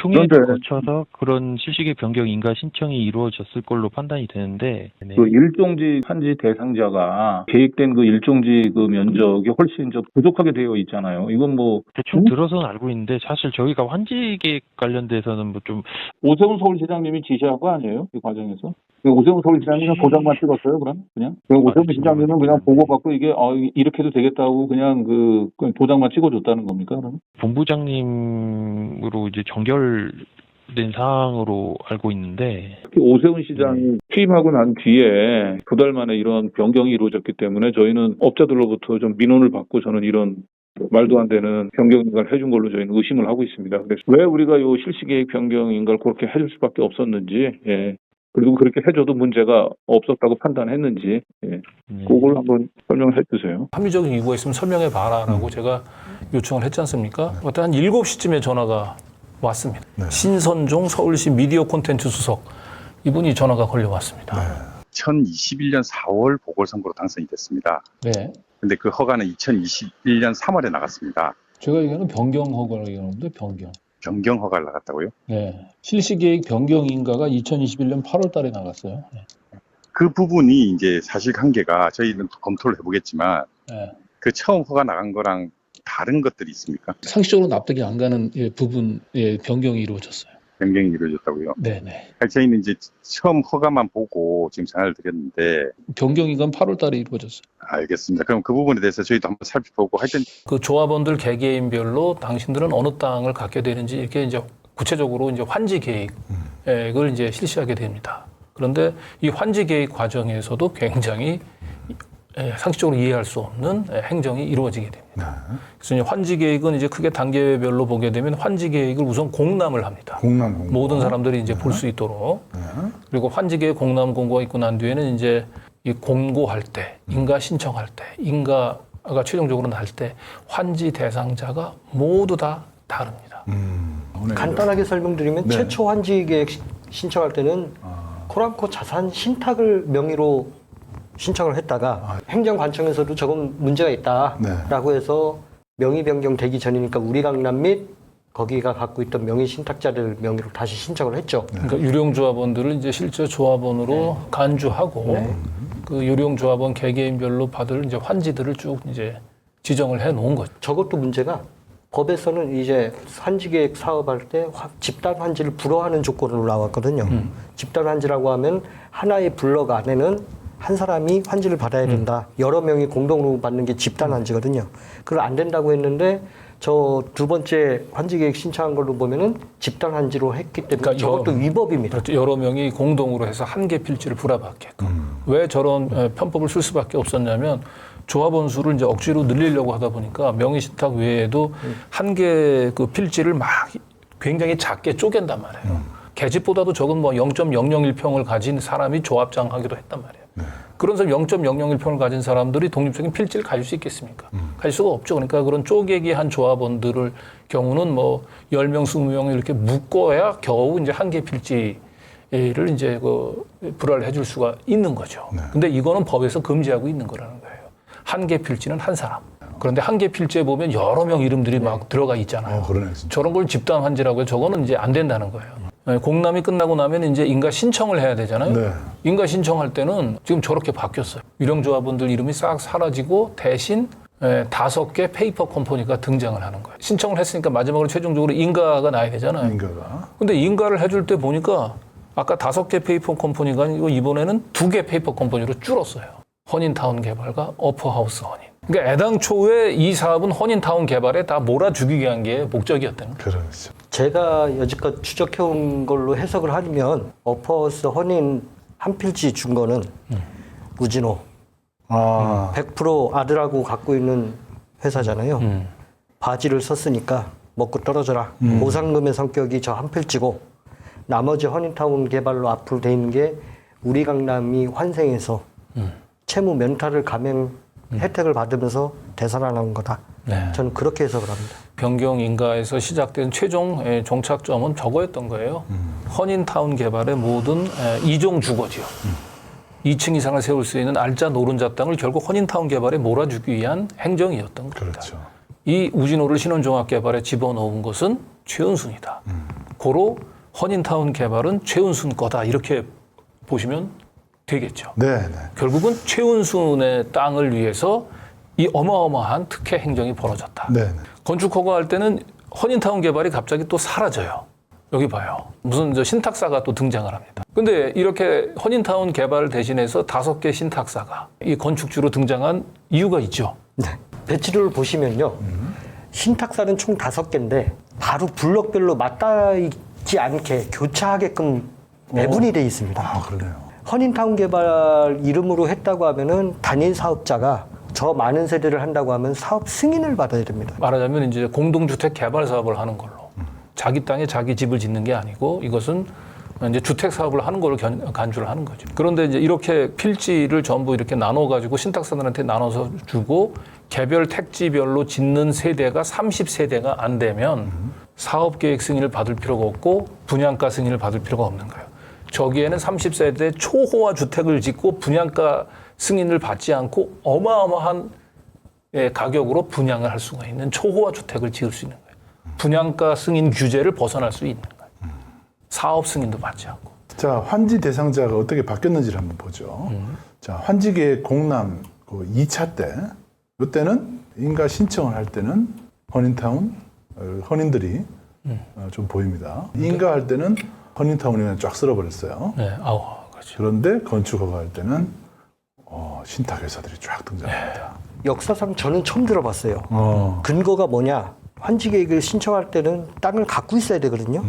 총회를 그런데 거쳐서 그런 실시계획 변경 인가 신청이 이루어졌을 걸로 판단이 되는데 네. 그 일종지 환지 대상자가 계획된 그 일종지 그 면적이 훨씬 좀 부족하게 되어 있잖아요. 이건 뭐 대충 들어서는 알고 있는데 사실 저희가 환지계획 관련돼서는 뭐 좀 오세훈 서울시장님이 지시한 거 아니에요? 이 과정에서? 오세훈 서울시장님은 도장만 찍었어요, 그럼? 그냥? 오세훈 시장님은 그냥 보고받고 이게, 이렇게 해도 되겠다고 그냥 그냥 도장만 찍어줬다는 겁니까, 그러면? 본부장님으로 이제 정결된 사항으로 알고 있는데 특히 오세훈 시장이 취임하고 난 뒤에 2달 만에 이런 변경이 이루어졌기 때문에 저희는 업자들로부터 좀 민원을 받고 저는 이런 말도 안 되는 변경인가를 해준 걸로 저희는 의심을 하고 있습니다. 그래서 왜 우리가 요 실시계획 변경인가를 그렇게 해줄 수밖에 없었는지, 예. 그리고 그렇게 해줘도 문제가 없었다고 판단했는지, 예. 그걸 한번 설명을 해주세요. 합리적인 이유가 있으면 설명해 봐라라고 제가 요청을 했지 않습니까? 그때 한 7시쯤에 전화가 왔습니다. 신선종 서울시 미디어 콘텐츠 수석 이분이 전화가 걸려왔습니다. 2021년 4월 보궐선거로 당선이 됐습니다. 네. 근데 그 허가는 2021년 3월에 나갔습니다. 제가 얘기하는 변경 허가라고 얘기하는데 변경 허가를 나갔다고요? 네. 실시계획 변경인가가 2021년 8월 달에 나갔어요. 네. 그 부분이 이제 사실관계가 저희는 검토를 해보겠지만 네. 그 처음 허가 나간 거랑 다른 것들이 있습니까? 상식적으로 납득이 안 가는 부분에 변경이 이루어졌어요. 변경이 이루어졌다고요? 네네. 저희는 이제 처음 허가만 보고 지금 전화를 드렸는데 변경이 건 8월 달에 이루어졌어요. 알겠습니다. 그럼 그 부분에 대해서 저희도 한번 살펴보고 하여튼 그 조합원들 개개인별로 당신들은 어느 땅을 갖게 되는지 이렇게 이제 구체적으로 이제 환지 계획을 이제 실시하게 됩니다. 그런데 이 환지 계획 과정에서도 굉장히 상식적으로 이해할 수 없는 행정이 이루어지게 됩니다. 그래서 이제 환지 계획은 이제 크게 단계별로 보게 되면 환지 계획을 우선 공람을 합니다. 공람 공고. 모든 사람들이 이제 볼 수 있도록. 그리고 환지 계획 공람 공고가 있고 난 뒤에는 이제 이 공고할 때, 인가 신청할 때, 인가가 최종적으로 날 때 환지 대상자가 모두 다 다릅니다. 간단하게 설명드리면 네. 최초 환지 계획 신청할 때는 코랑코 자산 신탁을 명의로 신청을 했다가 행정관청에서도 저건 문제가 있다라고 해서 명의 변경되기 전이니까 우리 강남 및 거기가 갖고 있던 명의 신탁자를 명의로 다시 신청을 했죠. 그러니까 유령 조합원들을 이제 실제 조합원으로 간주하고 그 유령 조합원 개개인별로 받을 이제 환지들을 쭉 이제 지정을 해 놓은 거죠. 저것도 문제가 법에서는 이제 환지계획 사업할 때 집단 환지를 불허하는 조건으로 나왔거든요. 집단 환지라고 하면 하나의 블럭 안에는 한 사람이 환지를 받아야 된다. 여러 명이 공동으로 받는 게 집단 환지거든요. 그걸 안 된다고 했는데 저 두 번째 환지계획 신청한 걸로 보면은 집단 환지로 했기 때문에 그러니까 저것도 위법입니다. 그렇죠. 여러 명이 공동으로 해서 한 개 필지를 불합하게끔. 왜 저런 편법을 쓸 수밖에 없었냐면 조합원 수를 이제 억지로 늘리려고 하다 보니까 명의 신탁 외에도 한 개 그 필지를 막 굉장히 작게 쪼갠단 말이에요. 계집보다도 적은 뭐 0.001평을 가진 사람이 조합장 하기도 했단 말이에요. 그런 사람 0.001평을 가진 사람들이 독립적인 필지를 가질 수 있겠습니까? 가질 수가 없죠. 그러니까 그런 쪼개기 한 조합원들을 경우는 뭐 10명, 20명 이렇게 묶어야 겨우 이제 한 개 필지를 이제 그 불화를 해줄 수가 있는 거죠. 근데 이거는 법에서 금지하고 있는 거라는 거예요. 한 개 필지는 한 사람. 그런데 한 개 필지에 보면 여러 명 이름들이 막 들어가 있잖아요. 그러네, 진짜. 저런 걸 집단 환지라고 해요. 저거는 이제 안 된다는 거예요. 공람이 끝나고 나면 이제 인가 신청을 해야 되잖아요. 네. 인가 신청할 때는 지금 저렇게 바뀌었어요. 유령조합원들 이름이 싹 사라지고 대신 5개 페이퍼 컴퍼니가 등장을 하는 거예요. 신청을 했으니까 마지막으로 최종적으로 인가가 나야 되잖아요. 인가가. 근데 인가를 해줄 때 보니까 아까 5개 페이퍼 컴퍼니가 아니고 이번에는 2개 페이퍼 컴퍼니로 줄었어요. 허닌타운 개발과 어퍼하우스 허닌. 그러니까 애당초에 이 사업은 허닌타운 개발에 다 몰아주기 위한 게 목적이었다는 거예요. 그렇죠. 제가 여지껏 추적해온 걸로 해석을 하면 어퍼스 허닌 한 필지 준 거는 우진호 100% 아들하고 갖고 있는 회사잖아요. 바지를 썼으니까 먹고 떨어져라. 보상금의 성격이 저 한 필지고 나머지 허닌타운 개발로 앞으로 돼 있는 게 우리 강남이 환생해서 채무 면탈을 감행 혜택을 받으면서 되살아나는 거다. 네. 저는 그렇게 해석을 합니다. 변경 인가에서 시작된 최종 종착점은 저거였던 거예요. 허닌타운 개발의 모든 2종 주거지역. 2층 이상을 세울 수 있는 알짜 노른자 땅을 결국 허닌타운 개발에 몰아주기 위한 행정이었던 겁니다. 그렇죠. 이 우진호를 신혼종합개발에 집어넣은 것은 최은순이다. 고로 허닌타운 개발은 최은순 거다. 이렇게 보시면 되겠죠. 네. 결국은 최은순의 땅을 위해서 이 어마어마한 특혜 행정이 벌어졌다. 네. 건축 허가할 때는 허닌타운 개발이 갑자기 또 사라져요. 여기 봐요. 무슨 저 신탁사가 또 등장을 합니다. 근데 이렇게 허닌타운 개발 대신해서 5개 신탁사가 이 건축주로 등장한 이유가 있죠. 네. 배치를 보시면요. 신탁사는 총 5개인데 바로 블럭별로 맞닿지 않게 교차하게끔 배분이 돼 있습니다. 그러네요. 허닌타운 개발 이름으로 했다고 하면은 단일 사업자가 저 많은 세대를 한다고 하면 사업 승인을 받아야 됩니다. 말하자면 이제 공동주택 개발 사업을 하는 걸로. 자기 땅에 자기 집을 짓는 게 아니고 이것은 이제 주택 사업을 하는 걸로 간주를 하는 거죠. 그런데 이제 이렇게 필지를 전부 이렇게 나눠가지고 신탁사들한테 나눠서 주고 개별 택지별로 짓는 세대가 30세대가 안 되면 사업계획 승인을 받을 필요가 없고 분양가 승인을 받을 필요가 없는 거예요. 저기에는 30세대 초호화 주택을 짓고 분양가 승인을 받지 않고 어마어마한 가격으로 분양을 할 수가 있는 초호화 주택을 지을 수 있는 거예요. 분양가 승인 규제를 벗어날 수 있는 거예요. 사업 승인도 받지 않고. 자, 환지 대상자가 어떻게 바뀌었는지를 한번 보죠. 자, 환지계획 공람 2차 때 이때는 인가 신청을 할 때는 허닌타운 헌인들이 좀 보입니다. 인가할 때는 허닌타운이 쫙 쓸어버렸어요. 네, 아우, 그렇죠. 그런데 건축 허가할 때는 신탁회사들이 쫙 등장합니다. 역사상 저는 처음 들어봤어요. 근거가 뭐냐? 환지 계획을 신청할 때는 땅을 갖고 있어야 되거든요.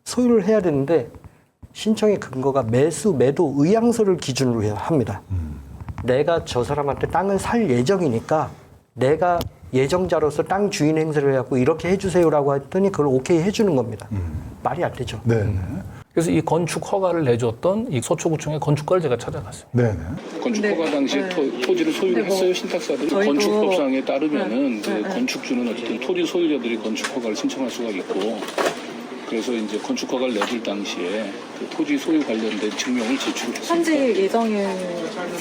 소유를 해야 되는데 신청의 근거가 매수, 매도 의향서를 기준으로 해야 합니다. 내가 저 사람한테 땅을 살 예정이니까 내가 예정자로서 땅 주인 행세를 해갖고 이렇게 해주세요라고 했더니 그걸 오케이 해주는 겁니다. 말이 안 되죠. 네. 그래서 이 건축 허가를 내줬던 이 서초구청의 건축가를 제가 찾아갔어요. 네. 건축 허가 당시에 토지를 소유를 했어요, 신탁사들이. 건축법상에 따르면은 그 건축주는 어쨌든 토지 소유자들이 건축 허가를 신청할 수가 있고, 그래서 이제 건축 허가를 내줄 당시에 그 토지 소유 관련된 증명을 제출했습니다. 현지 예정일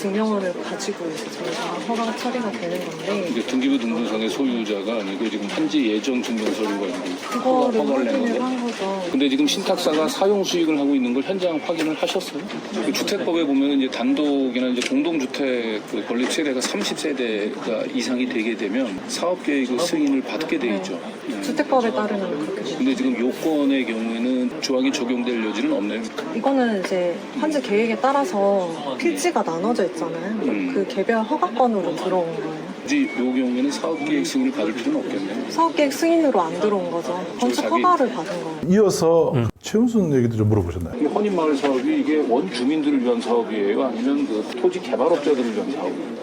증명을 가지고 이제 저희가 허가 처리가 되는 건데, 이게 등기부 등본상의 소유자가 아니고 지금 현지 예정 증명 서류가 있는 그거를 허가를 낸 확인을 건데. 한 거죠. 근데 지금 신탁사가 사용 수익을 하고 있는 걸 현장 확인을 하셨어요? 그 주택법에 보면 이제 단독이나 이제 공동주택 그 건립 세대가 30세대가 이상이 되게 되면 사업계획 승인을 받게 돼 있죠. 네. 주택법에 따르면 그렇게 돼요. 근데 지금 요건의 경우에는 조항이 적용될 여지는 없네요. 이거는 이제 현지 계획에 따라서 필지가 나눠져 있잖아요. 그 개별 허가권으로 들어온 거예요. 굳이 요 경우에는 사업계획 승인을 받을 필요는 없겠네요. 사업계획 승인으로 안 들어온 거죠. 건축 허가를 받은 거예요. 이어서 최은순 얘기도 좀 물어보셨나요? 이 헌인마을 사업이 이게 원주민들을 위한 사업이에요? 아니면 그 토지 개발업자들을 위한 사업이에요?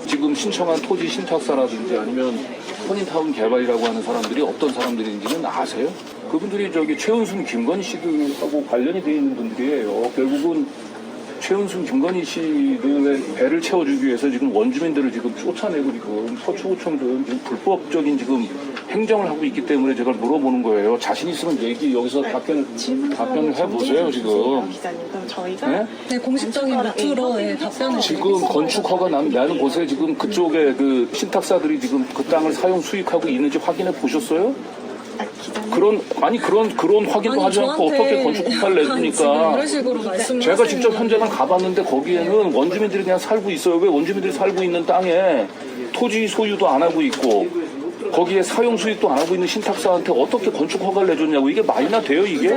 지금 신청한 토지 신탁사라든지 아니면 헌인타운 개발이라고 하는 사람들이 어떤 사람들인지는 아세요? 그분들이 저기 최은순, 김건희 씨들하고 관련이 돼 있는 분들이에요. 결국은 최은순, 김건희 씨들의 배를 채워주기 위해서 지금 원주민들을 지금 쫓아내고 지금 서초구청은 지금 불법적인 지금 행정을 하고 있기 때문에 제가 물어보는 거예요. 자신 있으면 여기서 답변을 해보세요, 지금. 기자님, 그럼 저희가 네? 공식적인 루트로 답변을 지금 건축 허가 나는 곳에 지금 그쪽에 그 신탁사들이 지금 그 땅을 사용 수익하고 있는지 확인해 보셨어요? 그런 확인도 하지 않고 어떻게 건축 허가를 내주니까. 이런 식으로 말씀을 제가 직접 현장을 가봤는데 거기에는 원주민들이 그냥 살고 있어요. 왜 원주민들이 살고 있는 땅에 토지 소유도 안 하고 있고 거기에 사용 수익도 안 하고 있는 신탁사한테 어떻게 건축 허가를 내줬냐고. 이게 말이나 돼요, 이게?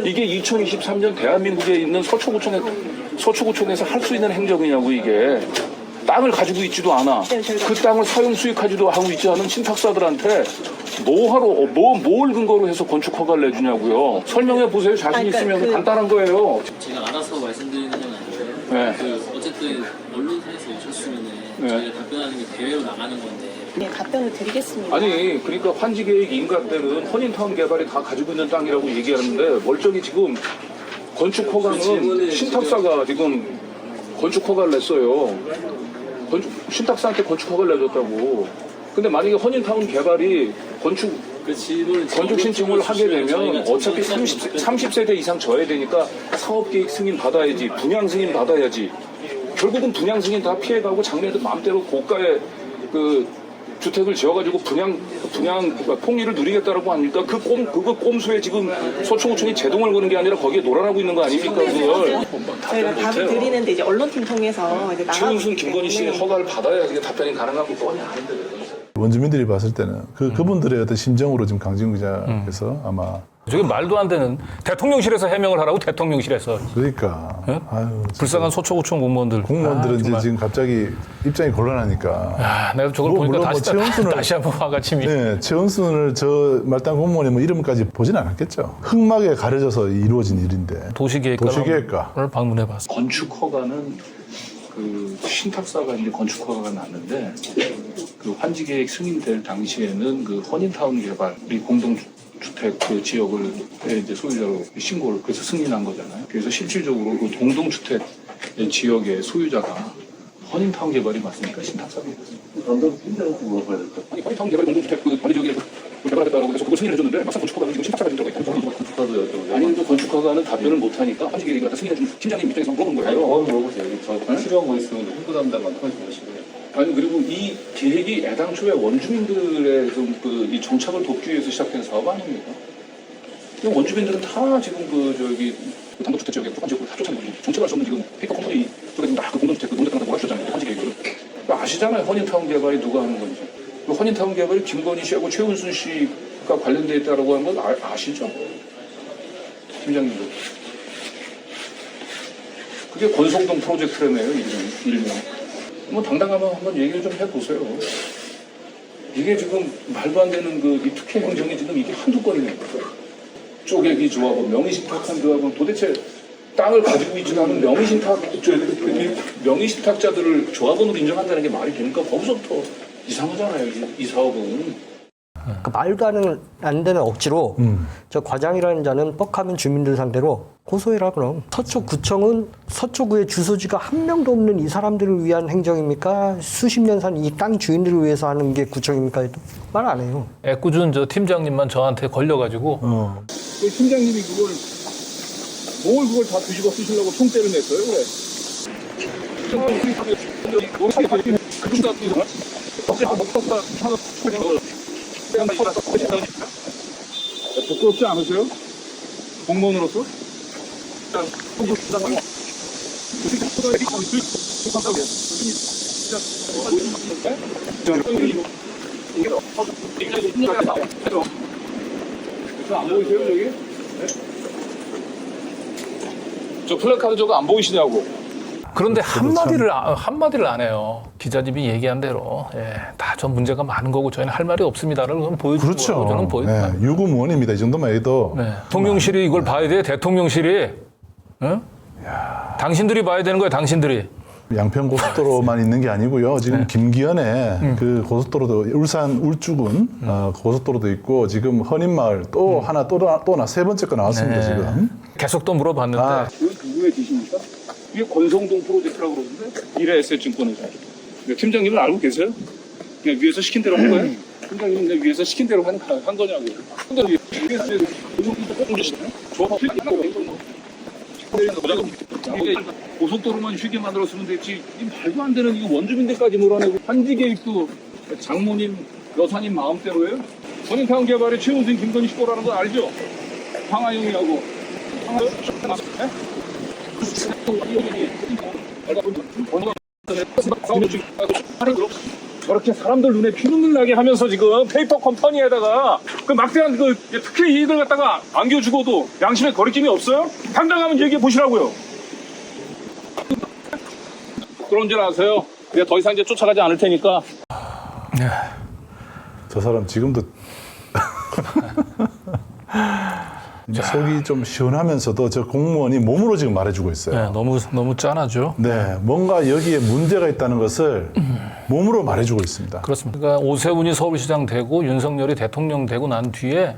이게 2023년 대한민국에 있는 서초구청에서 할 수 있는 행정이냐고, 이게. 땅을 가지고 있지도 않아. 그 땅을 사용 수익하지도 하고 있지 않은 신탁사들한테 뭘 근거로 해서 건축 허가를 내주냐고요. 설명해 보세요. 자신 있으면 간단한 거예요. 제가 알아서 말씀드리는 건 아닌데요. 네. 어쨌든 언론사에서 오셨으면 저희가 답변하는 게 대외로 나가는 건데. 네, 답변을 드리겠습니다. 아니, 그러니까 환지계획 인가 때는 헌인타운 개발이 다 가지고 있는 땅이라고 얘기하는데 멀쩡히 지금 건축 허가는 신탁사가 지금 건축 허가를 냈어요. 신탁사한테 건축 허가를 내줬다고. 근데 만약에 헌인타운 개발이 건축 신청을 하게 되면 어차피 30세대 이상 져야 되니까 사업계획 승인 받아야지, 분양 승인 받아야지. 결국은 분양 승인 다 피해가고 장래에도 마음대로 고가의 그 주택을 지어가지고 분양 폭리를 누리겠다라고 하니까 그거 꼼수에 지금 서초구청이 제동을 거는 게 아니라 거기에 놀아나고 있는 거 아닙니까, 그걸? 저희가 답을 드리는데 이제 언론팀 통해서 이제 최은순, 김건희 씨의 허가를 받아야 이게 답변이 가능한 거 뻔히 아는데. 원주민들이 봤을 때는 그분들의 어떤 심정으로 지금 강진구 기자께서 아마 저게 말도 안 되는 대통령실에서 해명을 하라고 대통령실에서. 그러니까 아유, 불쌍한 서초구청 공무원들은 이제 지금 갑자기 입장이 곤란하니까. 내가 저걸 보니까 다시 한번 화가 침이. 네, 최은순을 저 말단 공무원의 뭐 이름까지 보진 않았겠죠. 흑막에 가려져서 이루어진 일인데. 도시계획과를 방문해봤어. 건축 허가는 그 신탁사가 이제 건축 허가가 났는데 그 환지계획 승인될 당시에는 그 헌인타운 개발이 공동주택 그 지역을 이제 소유자로 신고를 그래서 승인한 거잖아요. 그래서 실질적으로 그 공동주택 지역의 소유자가 헌인타운 개발이 맞습니까? 신탁사가 아니 헌인타운 개발이 공동주택 그 관리 지역에 개발하겠다고 해서 그걸 승인해줬는데 막상 건축 허가가 지금 신탁사가 들어가 있고. 아니 그 건축 허가는 답변을 못하니까 환지계획이 갖다 승인해준 팀장님 입장에서 물어본 거예요. 물어보세요. 저 필요한 거 있으면 홍보 담당한테 보시고요. 아니 그리고 이 계획이 애당초에 원주민들의 이 정착을 돕기 위해서 시작된 사업 아닙니까? 원주민들은 다 지금 단독주택 지역에 북한 지역으로 다 쫓아내고 정책할 수 없는 지금 페이커 컴퍼니 쪽에 지금 다 그 공동주택 그 논대땅 다 몰아주셨잖아요. 환지 계획을. 아시잖아요. 허니타운 개발이 누가 하는 건지. 그 허니타운 개발이 김건희 씨하고 최은순 씨가 관련돼 있다고 하는 건 아시죠? 팀장님도. 그게 권성동 프로젝트라며요, 일명. 뭐 당당하면 한번 얘기를 좀 해보세요. 이게 지금 말도 안 되는 이 특혜 행정이 지금 이게 한두 건이네요. 쪼개기 조합원, 명의신탁한 조합원, 도대체 땅을 가지고 있지도 않은 명의신탁자들을 조합원으로 인정한다는 게 말이 됩니까? 거기서부터 이상하잖아요, 이 사업은. 그 말도 안 되는 억지로 저 과장이라는 자는 뻑하면 주민들 상대로 고소해라 그럼. 서초구청은 서초구의 주소지가 한 명도 없는 이 사람들을 위한 행정입니까? 수십 년 산 이 땅 주인들을 위해서 하는 게 구청입니까? 해도 말 안 해요. 애꿎은 저 팀장님만 저한테 걸려가지고 그 팀장님이 그걸 다 뒤집어 쓰시려고 총대를 냈어요, 왜? 부끄럽지 않으세요? 공무원으로서? 안 보이세요, 저기? 저 플래카드 저거 안 보이시냐고. 그런데 한마디를 안 해요. 기자님이 얘기한 대로 다 전 문제가 많은 거고 저희는 할 말이 없습니다라고 보여주고 그렇죠. 저는 보여요. 유구무원입니다. 이 정도만 해도. 대통령실이 이걸 봐야 돼. 대통령실이. 응? 당신들이 봐야 되는 거예요. 당신들이. 양평 고속도로만 있는 게 아니고요. 지금 김기현에 그 고속도로도 울산 울주군 고속도로도 있고 지금 헌인마을 또 하나 또나 세 번째 거 나왔습니다. 지금. 계속 또 물어봤는데. 이건 누구의 짓입니까? 이게 권성동 프로젝트라고 그러는데 미래에셋증권에서. 팀장님은 알고 계세요? 그냥 위에서 시킨 대로 한 거예요? 팀장님은 그냥 위에서 시킨 대로 한 거냐고요. 근데 위에서 고속도로만 쉽게 만들었으면 됐지. 이 말도 안 되는 이거 원주민들까지 몰아내고 환지 계획도 장모님, 여사님 마음대로예요? 헌인타운 개발에 최은순, 김건희 씨 거라는 거 알죠? 황하영이하고. 저렇게 사람들 눈에 피눈물 나게 하면서 지금 페이퍼 컴퍼니에다가 그 막대한 그 특혜 이익을 갖다가 안겨주고도 양심에 거리낌이 없어요? 당당하면 얘기해 보시라고요. 그런 줄 아세요? 내가 더 이상 이제 쫓아가지 않을 테니까. 저 사람 지금도 속이 좀 시원하면서도 저 공무원이 몸으로 지금 말해주고 있어요. 너무 짠하죠. 네, 뭔가 여기에 문제가 있다는 것을 몸으로 말해주고 있습니다. 그렇습니다. 그러니까 오세훈이 서울시장 되고 윤석열이 대통령 되고 난 뒤에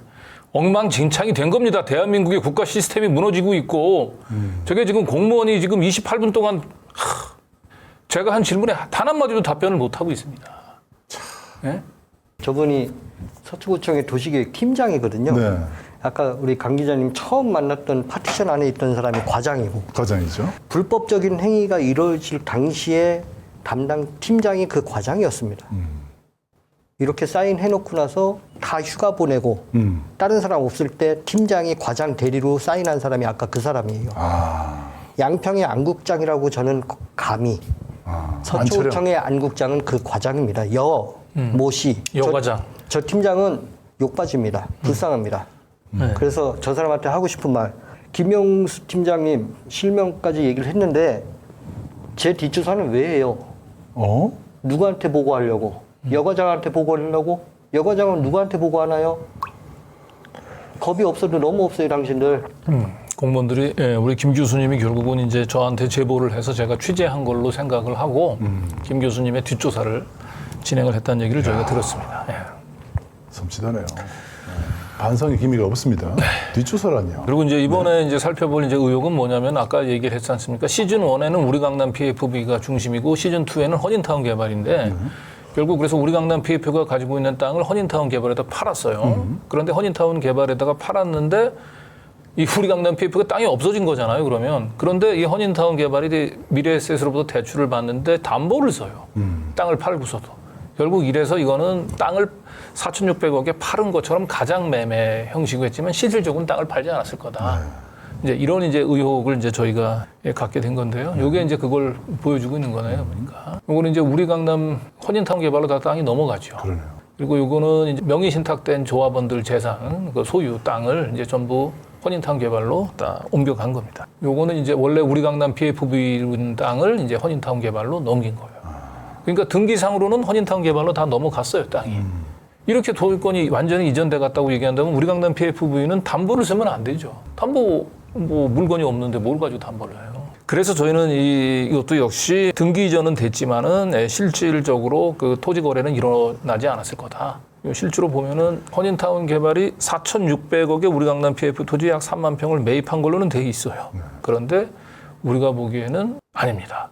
엉망진창이 된 겁니다. 대한민국의 국가 시스템이 무너지고 있고 저게 지금 공무원이 지금 28분 동안 제가 한 질문에 단 한마디도 답변을 못하고 있습니다. 네? 저분이 서초구청의 도시계획 팀장이거든요. 네. 아까 우리 강 기자님 처음 만났던 파티션 안에 있던 사람이 과장이고. 과장이죠. 불법적인 행위가 이루어질 당시에 담당 팀장이 그 과장이었습니다. 이렇게 사인해놓고 나서 다 휴가 보내고 다른 사람 없을 때 팀장이 과장 대리로 사인한 사람이 아까 그 사람이에요. 양평의 안국장이라고 저는 감히 서초구청의 안국장은 그 과장입니다. 모씨 여과장. 저 팀장은 욕받입니다. 불쌍합니다. 그래서 저 사람한테 하고 싶은 말, 김영수 팀장님 실명까지 얘기를 했는데 제 뒷조사는 왜 해요? 누구한테 보고하려고? 여과장한테 보고하려고? 여과장은 누구한테 보고하나요? 겁이 없어도 너무 없어요, 당신들. 공무원들이 우리 김 교수님이 결국은 이제 저한테 제보를 해서 제가 취재한 걸로 생각을 하고 김 교수님의 뒷조사를 진행을 했다는 얘기를 저희가 들었습니다. 섬찟하네요. 반성의 기미가 없습니다. 뒷조사라뇨. 그리고 이제 이번에 이제 살펴볼 이제 의혹은 뭐냐면 아까 얘기를 했지 않습니까? 시즌 1에는 우리 강남 PFB가 중심이고 시즌 2에는 헌인타운 개발인데 결국 그래서 우리 강남 PF가 가지고 있는 땅을 헌인타운 개발에다 팔았어요. 그런데 헌인타운 개발에다가 팔았는데 이 우리 강남 PF가 땅이 없어진 거잖아요. 그런데 이 헌인타운 개발이 미래에셋으로부터 대출을 받는데 담보를 써요. 땅을 팔고서도. 결국 이래서 이거는 땅을 4,600억에 팔은 것처럼 가장 매매 형식으로 했지만 실질적으로는 땅을 팔지 않았을 거다. 이제 이런 이제 의혹을 이제 저희가 갖게 된 건데요. 요게 이제 그걸 보여주고 있는 거네요. 그러니까 요거는 이제 우리 강남 헌인타운 개발로 다 땅이 넘어가죠. 그러네요. 그리고 요거는 이제 명의 신탁된 조합원들 재산, 그 소유 땅을 이제 전부 헌인타운 개발로 다 옮겨간 겁니다. 요거는 이제 원래 우리 강남 PFV 땅을 이제 헌인타운 개발로 넘긴 거예요. 그러니까 등기상으로는 헌인타운 개발로 다 넘어갔어요, 땅이. 이렇게 소유권이 완전히 이전돼 갔다고 얘기한다면 우리 강남 PFV는 담보를 쓰면 안 되죠. 담보 뭐 물건이 없는데 뭘 가지고 담보를 해요. 그래서 저희는 이것도 역시 등기 이전은 됐지만은 실질적으로 그 토지 거래는 일어나지 않았을 거다. 실제로 보면은 헌인타운 개발이 4,600억에 우리 강남 PF 토지 약 3만 평을 매입한 걸로는 돼 있어요. 그런데 우리가 보기에는 아닙니다.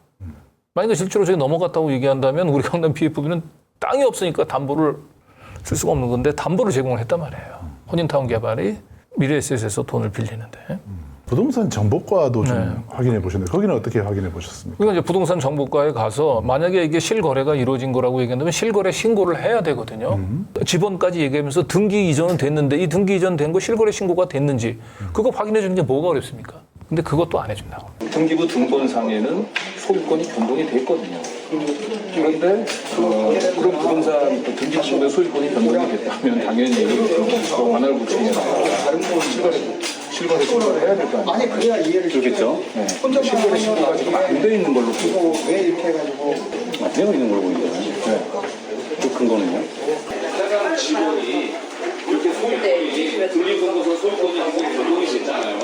만약에 실제로 저기 넘어갔다고 얘기한다면 우리 강남 PFV는 땅이 없으니까 담보를 쓸 수가 없는 건데 담보를 제공을 했단 말이에요. 헌인타운 개발이 미래에셋에서 돈을 빌리는데. 부동산 정보과도 좀 확인해 보셨는데 거기는 어떻게 확인해 보셨습니까? 그러니까 이제 부동산 정보과에 가서 만약에 이게 실거래가 이루어진 거라고 얘기한다면 실거래 신고를 해야 되거든요. 지번까지 얘기하면서 등기 이전은 됐는데 이 등기 이전 된 거 실거래 신고가 됐는지 그거 확인해 주는 게 뭐가 어렵습니까? 근데 그것도 안 해준다고. 등기부 등본상에는 소유권이 변동이 됐거든요. 그런데 그런 부동산 등기부의 소유권이 변동이 됐다면 당연히 관할구청이나 다른 실거래 신고를 해야 될 거 아니에요. 아니 그래야 이해를 그렇겠죠. 네. 실거래 신고가 지금 안 돼 있는 걸로 보고 왜 이렇게 해가지고 되어 있는 걸로 보이는 거예요. 네. 그 근거는요? 해당 직원이 이렇게 소유권이 등기부에서 소유권이 변동이 됐잖아요.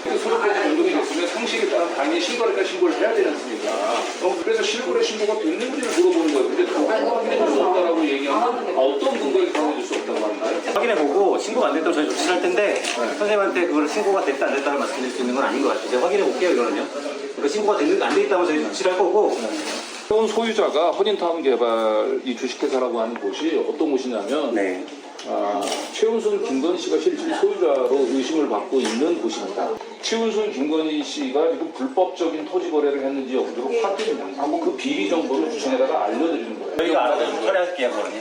소유권이 변동이 됐으면 상식에 따라 당연히 실거래가 신고를 해야 되지 않습니까? 그래서 실거래 신고가 됐는지를 물어보는 거예요. 근데 그거 확인해 줄 수 없다라고 얘기하면 어떤 근거에 확인해 줄 수 없다고 하나요? 확인해보고 신고가 안 됐다고 저희 조치를 할 텐데 선생님한테 그걸 신고가 됐다 안 됐다를 말씀드릴 수 있는 건 아닌 것 같아요. 제가 확인해볼게요 이거는요. 그러니까 신고가 됐는데 안 돼 있다면 저희 조치를 할 거고. 새로운 소유자가 헌인타운 개발 이 주식회사라고 하는 곳이 어떤 곳이냐면 최은순, 김건희 씨가 실질 소유자로 의심을 받고 있는 곳입니다. 최은순, 김건희 씨가 지금 불법적인 토지 거래를 했는지 여부를 확인하고 그 비리 정보를 구청에다가 알려드리는 거예요. 저희가 알아서 처리할게요 그거는.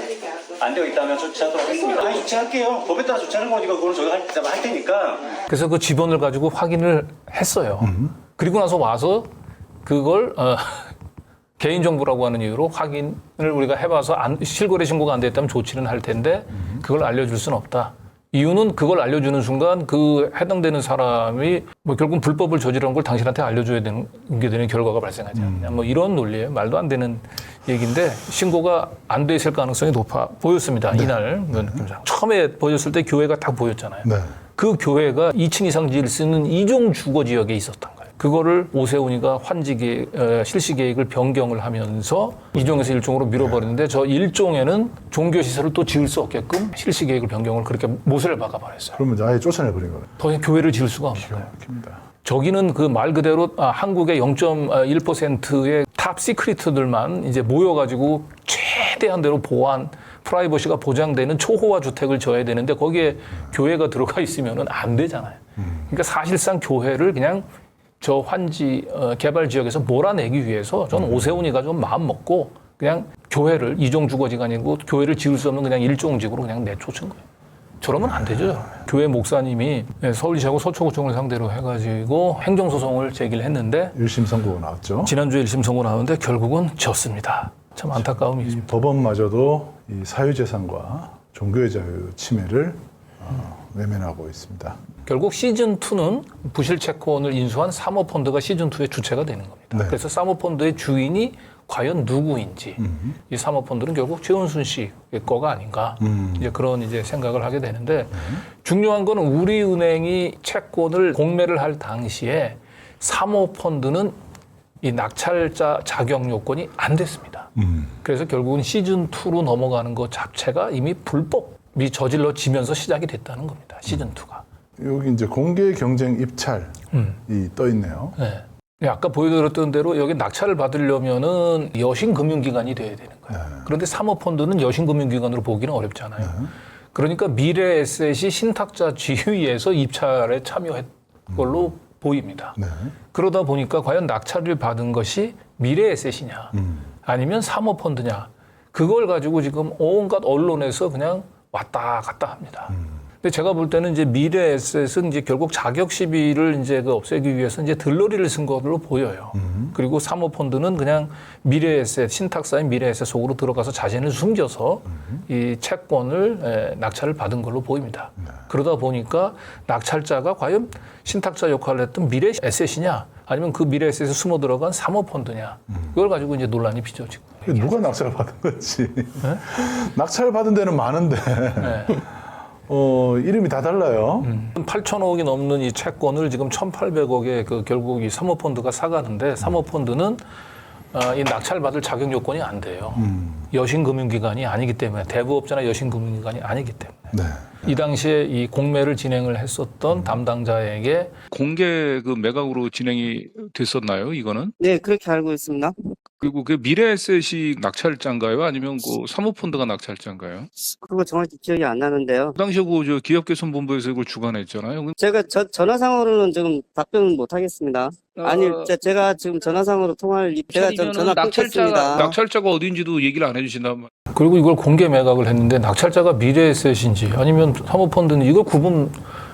안 되어 있다면 조치하도록 하겠습니다. 아니 조치할게요. 법에 따라 조치하는 거니까 그거는 저희가 할 테니까. 그래서 그 지번을 가지고 확인을 했어요. 그리고 나서 와서 그걸 개인정보라고 하는 이유로 확인을 우리가 해봐서 실거래 신고가 안 됐다면 조치는 할 텐데 그걸 알려줄 수는 없다. 이유는 그걸 알려주는 순간 그 해당되는 사람이 뭐 결국 불법을 저지른 걸 당신한테 알려줘야 되는 게 되는 결과가 발생하지 않느냐. 뭐 이런 논리예요. 말도 안 되는 얘기인데 신고가 안 돼 있을 가능성이 높아 보였습니다. 이날 느낌상. 처음에 보였을 때 교회가 딱 보였잖아요. 그 교회가 2층 이상 지을 수 있는 이종 주거 지역에 있었던 거예요. 그거를 오세훈이가 실시 계획을 변경을 하면서 2종에서 1종으로 밀어버리는데 저 1종에는 종교시설을 또 지을 수 없게끔 실시 계획을 변경을 그렇게 못을 박아버렸어요. 그러면 아예 쫓아내버린 거예요. 더 이상 교회를 지을 수가 없는 거예요. 저기는 그 말 그대로 한국의 0.1%의 탑 시크릿들만 이제 모여가지고 최대한대로 보안, 프라이버시가 보장되는 초호화 주택을 져야 되는데 거기에 교회가 들어가 있으면은 안 되잖아요. 그러니까 사실상 교회를 그냥 저 환지 개발 지역에서 몰아내기 위해서 저는 오세훈이가 좀 마음 먹고 그냥 교회를 이종 주거지가 아니고 교회를 지을 수 없는 그냥 일종직으로 그냥 내쫓은 거예요. 저러면 안 되죠. 교회 목사님이 서울시하고 서초구청을 상대로 해가지고 행정소송을 제기를 했는데 1심 선고가 나왔죠. 지난주에 1심 선고 나왔는데 결국은 졌습니다. 참 안타까움이 있습니다. 법원마저도 이 사유재산과 종교의 자유 침해를 외면하고 있습니다. 결국 시즌2는 부실 채권을 인수한 사모펀드가 시즌2의 주체가 되는 겁니다. 그래서 사모펀드의 주인이 과연 누구인지 이 사모펀드는 결국 최은순 씨의 거가 아닌가 이제 그런 이제 생각을 하게 되는데 중요한 거는 우리은행이 채권을 공매를 할 당시에 사모펀드는 이 낙찰자 자격 요건이 안 됐습니다. 그래서 결국은 시즌2로 넘어가는 것 자체가 이미 불법이 저질러지면서 시작이 됐다는 겁니다. 시즌2가. 여기 이제 공개 경쟁 입찰이 떠 있네요. 네. 아까 보여드렸던 대로 여기 낙찰을 받으려면은 여신금융기관이 돼야 되는 거예요. 그런데 사모펀드는 여신금융기관으로 보기는 어렵잖아요. 그러니까 미래에셋이 신탁자 지위에서 입찰에 참여했 걸로 보입니다. 그러다 보니까 과연 낙찰을 받은 것이 미래에셋이냐 아니면 사모펀드냐 그걸 가지고 지금 온갖 언론에서 그냥 왔다 갔다 합니다. 근데 제가 볼 때는 이제 미래에셋은 이제 결국 자격 시비를 이제 그 없애기 위해서 이제 들러리를 쓴 것으로 보여요. 그리고 사모펀드는 그냥 미래에셋, 신탁사인 미래에셋 속으로 들어가서 자신을 숨겨서 이 채권을 낙찰을 받은 걸로 보입니다. 그러다 보니까 낙찰자가 과연 신탁자 역할을 했던 미래에셋이냐 아니면 그 미래에셋에 숨어 들어간 사모펀드냐 이걸 가지고 이제 논란이 빚어지고. 누가 낙찰을 받은 거지? 낙찰 받은 데는 많은데. 이름이 다 달라요. 8천억이 넘는 이 채권을 지금 1,800억에 그 결국 이 사모펀드가 사가는데 사모펀드는 이 낙찰받을 자격 요건이 안 돼요. 여신금융기관이 아니기 때문에 대부업자나 여신금융기관이 아니기 때문에. 네. 이 당시에 이 공매를 진행을 했었던 담당자에게 공개 그 매각으로 진행이 됐었나요? 이거는? 네, 그렇게 알고 있습니다. 그리고 그 미래에셋이 낙찰자인가요? 아니면 그 사모펀드가 낙찰자인가요? 그거 정확히 기억이 안 나는데요. 그 당시에 그 기업개선본부에서 이걸 주관했잖아요. 제가 전화상으로는 지금 답변 못 하겠습니다. 아니, 제가 지금 전화상으로 통화를 제가 좀 전화 끊겠습니다. 낙찰자가 어딘지도 얘기를 안 해주신단 말이에요. 그리고 이걸 공개 매각을 했는데 낙찰자가 미래에셋인지 아니면 사모펀드는 이걸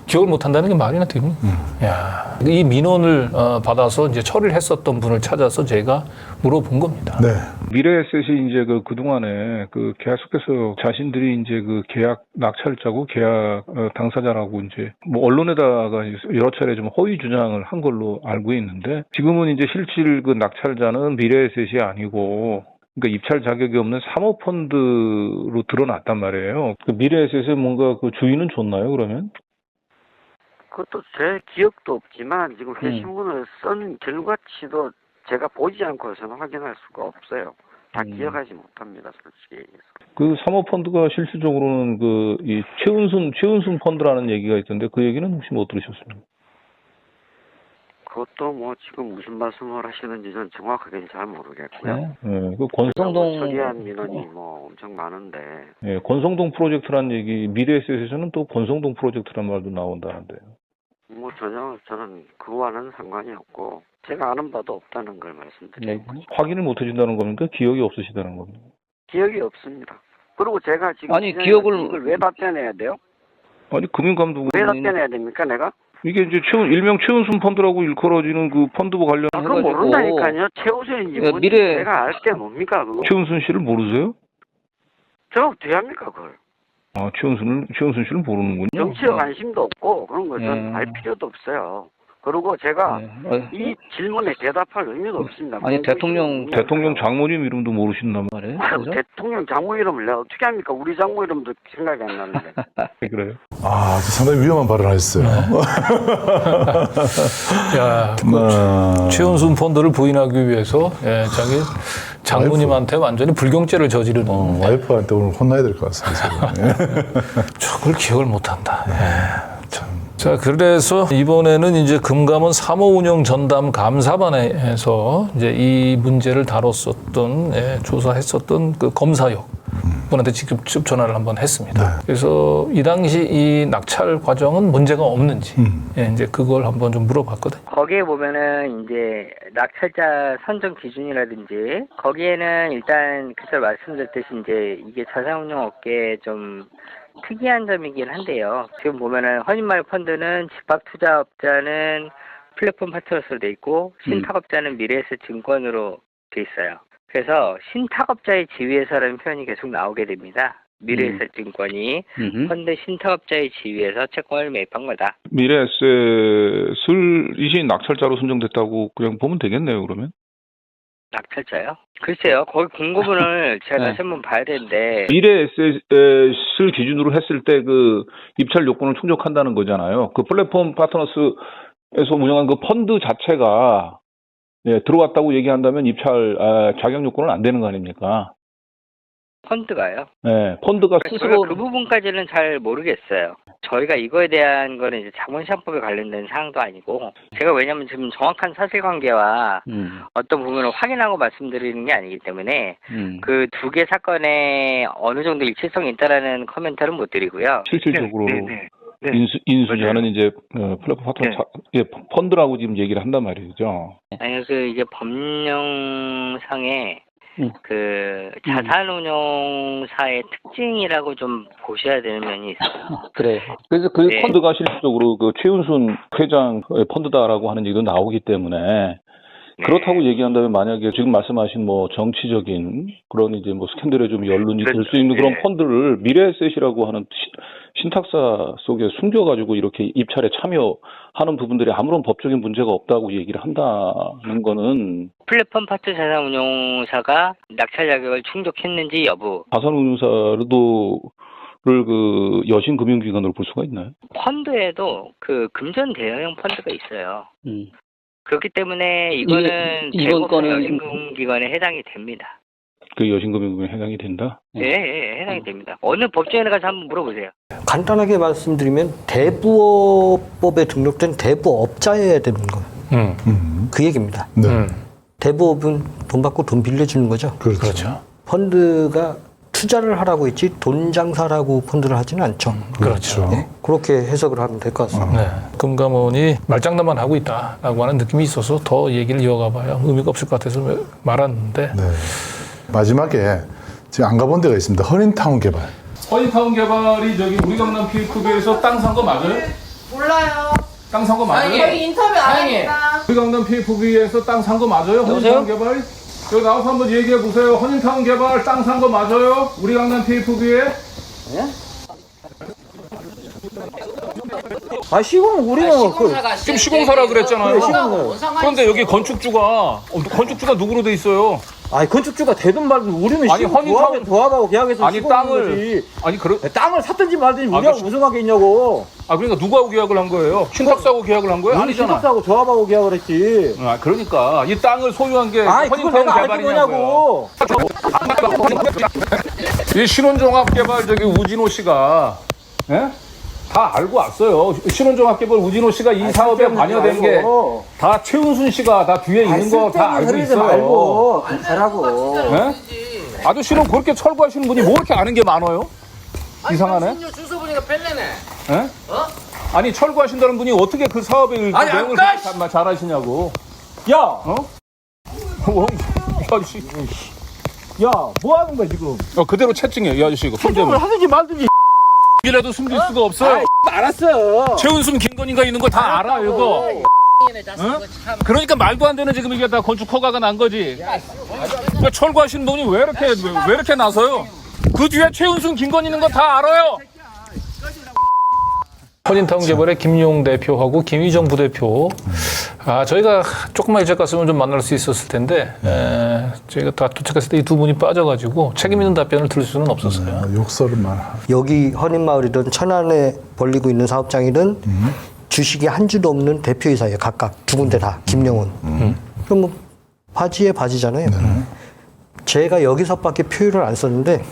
기억을 못 한다는 게 말이나 됩니까? 야, 이 민원을 받아서 이제 처리를 했었던 분을 찾아서 제가 물어본 겁니다. 네. 미래에셋이 이제 그동안에 계속해서 자신들이 이제 계약 낙찰자고 계약 당사자라고 이제 뭐 언론에다가 여러 차례 좀 허위 주장을 한 걸로 알고 있는데 지금은 이제 실질 낙찰자는 미래에셋이 아니고 그러니까 입찰 자격이 없는 사모펀드로 드러났단 말이에요. 미래에셋의 뭔가 주인은 줬나요, 그러면? 그것도 제 기억도 없지만 지금 회신문을 쓴 결과치도 제가 보지 않고서는 확인할 수가 없어요. 다 기억하지 못합니다, 솔직히 얘기해서. 그 사모펀드가 실질적으로는 이 최은순 펀드라는 얘기가 있던데 그 얘기는 혹시 못 들으셨습니까? 그것도 뭐 지금 무슨 말씀을 하시는지 전 정확하게는 잘 모르겠고요. 네, 그 권성동 처리한 민원이 뭐 엄청 많은데. 네, 권성동 프로젝트라는 얘기 미래에셋에서는 또 권성동 프로젝트란 말도 나온다는데요. 뭐 전혀 저는 그와는 상관이 없고 제가 아는 바도 없다는 걸 말씀드리는 거죠. 확인을 못 해준다는 겁니까? 기억이 없으시다는 겁니까? 기억이 없습니다. 그리고 제가 지금 아니, 기억을 이걸 왜 답변해야 돼요? 아니 금융감독은 왜 답변해야 됩니까, 내가? 이게 이제 일명 최은순 펀드라고 일컬어지는 그 펀드와 관련. 그거 모른다니까요. 최우순인지 뭔지 제가 알 게 뭡니까 그거. 최은순 씨를 모르세요? 저 어떻게 합니까 그걸. 최은순 씨를 모르는군요. 정치에 관심도 없고 그런 것은 알 필요도 없어요. 그리고 제가 이 질문에 대답할 의미도 없습니다. 아니 대통령 장모님 이름도 모르신단 말이에요? 대통령 장모 이름을 내가 어떻게 합니까? 우리 장모 이름도 생각이 안 나는데. 그래요? 상당히 위험한 발언을 하셨어요. 야, 최은순 펀드를 부인하기 위해서 자기 장모님한테 완전히 불경죄를 저지르는. 와이프한테 오늘 혼나야 될 것 같습니다. 저걸 기억을 못한다. 자, 그래서 이번에는 이제 금감원 사모운영 전담 감사반에서 이제 이 문제를 다뤘었던, 조사했었던 그 검사역 분한테 직접 전화를 한번 했습니다. 그래서 이 당시 이 낙찰 과정은 문제가 없는지, 이제 그걸 한번 좀 물어봤거든요. 거기에 보면은 이제 낙찰자 선정 기준이라든지 거기에는 일단 그때 말씀드렸듯이 이제 이게 자산운용 업계에 좀 특이한 점이긴 한데요. 지금 보면은 허니마을 펀드는 집합투자업자는 플랫폼 파트너스로 돼 있고 신탁업자는 미래에셋 증권으로 돼 있어요. 그래서 신탁업자의 지위에서라는 표현이 계속 나오게 됩니다. 미래에셋 증권이 펀드 신탁업자의 지위에서 채권을 매입한 거다. 미래에셋을 이시 낙찰자로 선정됐다고 그냥 보면 되겠네요, 그러면? 낙찰자요? 글쎄요. 거기 공고문을 제가 다시 한번 봐야 되는데. 미래에셋을 기준으로 했을 때 그 입찰 요건을 충족한다는 거잖아요. 그 플랫폼 파트너스에서 운영한 그 펀드 자체가 들어왔다고 얘기한다면 입찰 자격 요건은 안 되는 거 아닙니까? 펀드가요? 네, 펀드가 스스로 그 부분까지는 잘 모르겠어요. 저희가 이거에 대한 거는 이제 자본시장법에 관련된 사항도 아니고 제가 왜냐면 지금 정확한 사실관계와 어떤 부분을 확인하고 말씀드리는 게 아니기 때문에 그 두 개 사건에 어느 정도 일치성이 있다라는 코멘트는 못 드리고요. 실질적으로 인수자는 이제 플랫폼 파트너 펀드라고 지금 얘기를 한단 말이죠. 아니 이게 법령상에 그 자산운용사의 특징이라고 좀 보셔야 되는 면이 있어요. 그래. 그래서 그 네. 펀드가 실질적으로 그 최은순 회장의 펀드다라고 하는 얘기도 나오기 때문에 그렇다고 얘기한다면 만약에 지금 말씀하신 뭐 정치적인 그런 이제 뭐 스캔들에 좀 연룬이 될 수 있는 그런 펀드를 미래에셋이라고 하는 신탁사 속에 숨겨가지고 이렇게 입찰에 참여하는 부분들이 아무런 법적인 문제가 없다고 얘기를 한다는 거는 플랫폼 파트 자산운용사가 낙찰 자격을 충족했는지 여부. 자산운용사도 그 여신금융기관으로 볼 수가 있나요? 펀드에도 그 금전 대여형 펀드가 있어요. 그렇기 때문에 이거는 이번 재무부 건은- 여신금융기관에 해당이 됩니다. 그 여신금융에 해당이 된다? 예, 해당이 됩니다. 어느 법정에 가서 한번 물어보세요. 간단하게 말씀드리면 대부업법에 등록된 대부업자여야 되는 거예요. 그 얘기입니다. 대부업은 돈 받고 돈 빌려주는 거죠. 그렇죠. 펀드가 투자를 하라고 했지 돈 장사라고 펀드를 하지는 않죠. 그렇죠. 네, 그렇게 해석을 하면 될 것 같습니다. 네. 금감원이 말장난만 하고 있다라고 하는 느낌이 있어서 더 얘기를 이어가봐야 의미가 없을 것 같아서 말았는데. 네. 마지막에 지금 안 가본 데가 있습니다. 허닌타운 개발. 허닌타운 개발이 저기 우리 강남 PFB에서 땅 산 거 맞아요? 몰라요. 땅 산 거 맞아요? 저희 인터뷰 안 합니다. 우리 강남 PFB에서 땅 산 거 맞아요? 허닌타운 개발? 여기 나와서 한번 얘기해 보세요. 허닌타운 개발 땅 산 거 맞아요? 우리 강남 PFB에? 아 시공 우리는 지금 시공사라 그랬잖아요. 그래, 시공사. 그런데 여기 건축주가 누구로 돼 있어요? 아니 건축주가 되든 말든 우리는 아니, 시공 허니타운- 조합하고 계약해서 아니, 시공하는 땅을- 거지. 아니 땅을 샀든지 말든지 아, 우리하고 그- 무슨 관계 있냐고. 아 그러니까 누구하고 계약을 한 거예요? 신탁사하고 계약을 한 거예요? 우리 아니잖아. 신탁사하고 조합하고 계약을 했지. 아 그러니까 이 땅을 소유한 게 아니 그걸 허닌타운 내가 알고 개발이냐고요. 뭐냐고. 이 신혼종합개발 저기 우진호 씨가 예? 다 알고 왔어요. 신혼종합개발 우진호 씨가 이 사업에 관여된 게 다 최은순 씨가 다 뒤에 있는 거 다 알고 있어요. 말고 잘하고. 예? 아저씨는 그렇게 철거하시는 분이 뭐 이렇게 아는 게 많아요? 이상하네. 주소 보니까 뺄래네. 예? 아니 철거하신다는 분이 어떻게 그 사업의 아니, 내용을 아까 그렇게 잘 아시냐고. 야, 이 아저씨. 야, 뭐 하는 거야 지금? 그대로 채증해 이 아저씨 이거 손 소송을 대면. 하든지 말든지. 이라도 숨길 수가 없어. 아이, 알았어. 최은순 김건희가 있는 거 다 알아 이거. 그러니까 말도 안 되는 지금 이게 다 건축 허가가 난 거지. 그러니까 철거하시는 분이 왜 이렇게 나서요? 그 뒤에 최은순 김건희 있는 거 다 알아요. 허닌타운 개발의 김용 대표하고 김희정 부대표. 저희가 조금만 일찍 갔으면 좀 만날 수 있었을 텐데, 저희가 다 도착했을 때 이 두 분이 빠져가지고 책임 있는 답변을 들을 수는 없었어요. 욕설만. 여기 허닌마을이든 천안에 벌리고 있는 사업장이든 주식이 한 주도 없는 대표이사예요. 각각 두 군데 다 김영훈. 그럼 뭐 바지에 바지잖아요. 제가 여기서밖에 표현을 안 썼는데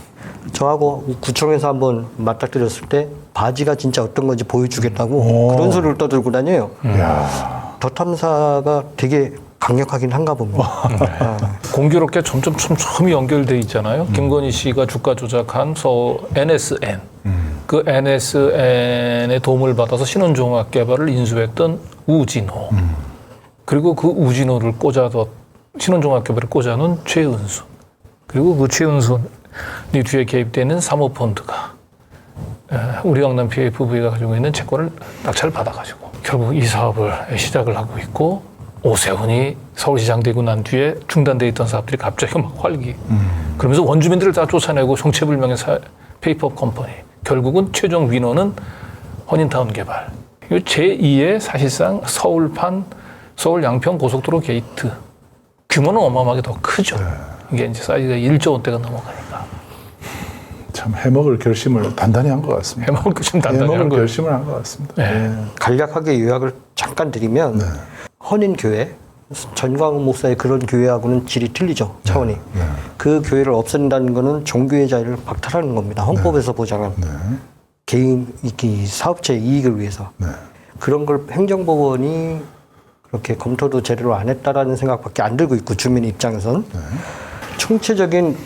저하고 구청에서 한번 맞닥뜨렸을 때 바지가 진짜 어떤 건지 보여주겠다고 그런 소리를 떠들고 다녀요. 더 되게 강력하긴 한가 봅니다. 공교롭게 점점 연결돼 있잖아요. 김건희 씨가 주가 조작한 NSN. 그 NSN의 도움을 받아서 신혼종합개발을 인수했던 우진호. 그리고 그 우진호를 신혼종합개발을 꽂아놓은 최은순. 그리고 그 최은순이 뒤에 개입되는 사모펀드가 우리 강남 PFV가 가지고 있는 채권을 낙찰을 받아가지고 결국 이 사업을 시작을 하고 있고 오세훈이 서울시장 되고 난 뒤에 중단돼 있던 사업들이 갑자기 막 활기. 그러면서 원주민들을 다 쫓아내고 정체불명의 페이퍼 컴퍼니. 결국은 최종 위너는 허닌타운 개발. 제2의 사실상 서울 양평 고속도로 게이트. 규모는 어마어마하게 더 크죠. 이게 이제 사이즈가 1조 원대가 넘어가니까. 참 해먹을 결심을 단단히 한 것 같습니다. 해먹을 결심을 한 것 같습니다. 네. 간략하게 요약을 잠깐 드리면 헌인교회, 전광훈 목사의 그런 교회하고는 질이 틀리죠. 차원이. 그 교회를 없앤다는 거는 종교의 자유를 박탈하는 겁니다. 헌법에서 보장한 개인 사업체 이익을 위해서. 그런 걸 행정법원이 그렇게 검토도 제대로 안 했다라는 생각밖에 안 들고 있고 주민 입장에서는 총체적인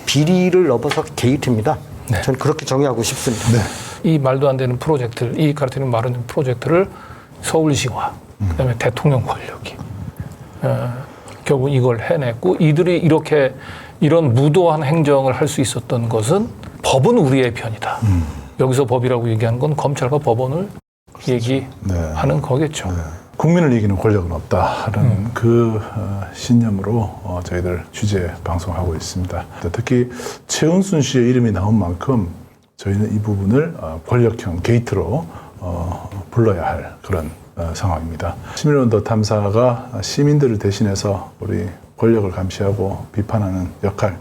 비리를 넘어서 게이트입니다. 저는 그렇게 정의하고 싶습니다. 이 말도 안 되는 프로젝트를, 이 가르치는 말은 프로젝트를 서울시와 그다음에 대통령 권력이 결국 이걸 해냈고 이들이 이렇게 이런 무도한 행정을 할 수 있었던 것은 법은 우리의 편이다. 여기서 법이라고 얘기하는 건 검찰과 법원을 얘기하는 거겠죠. 국민을 이기는 권력은 없다라는 그 신념으로 저희들 취재 방송하고 있습니다. 특히 최은순 씨의 이름이 나온 만큼 저희는 이 부분을 권력형 게이트로 불러야 할 그런 상황입니다. 시민언더 탐사가 시민들을 대신해서 우리 권력을 감시하고 비판하는 역할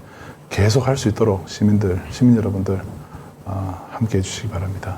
계속 할 수 있도록 시민 여러분들 함께 해주시기 바랍니다.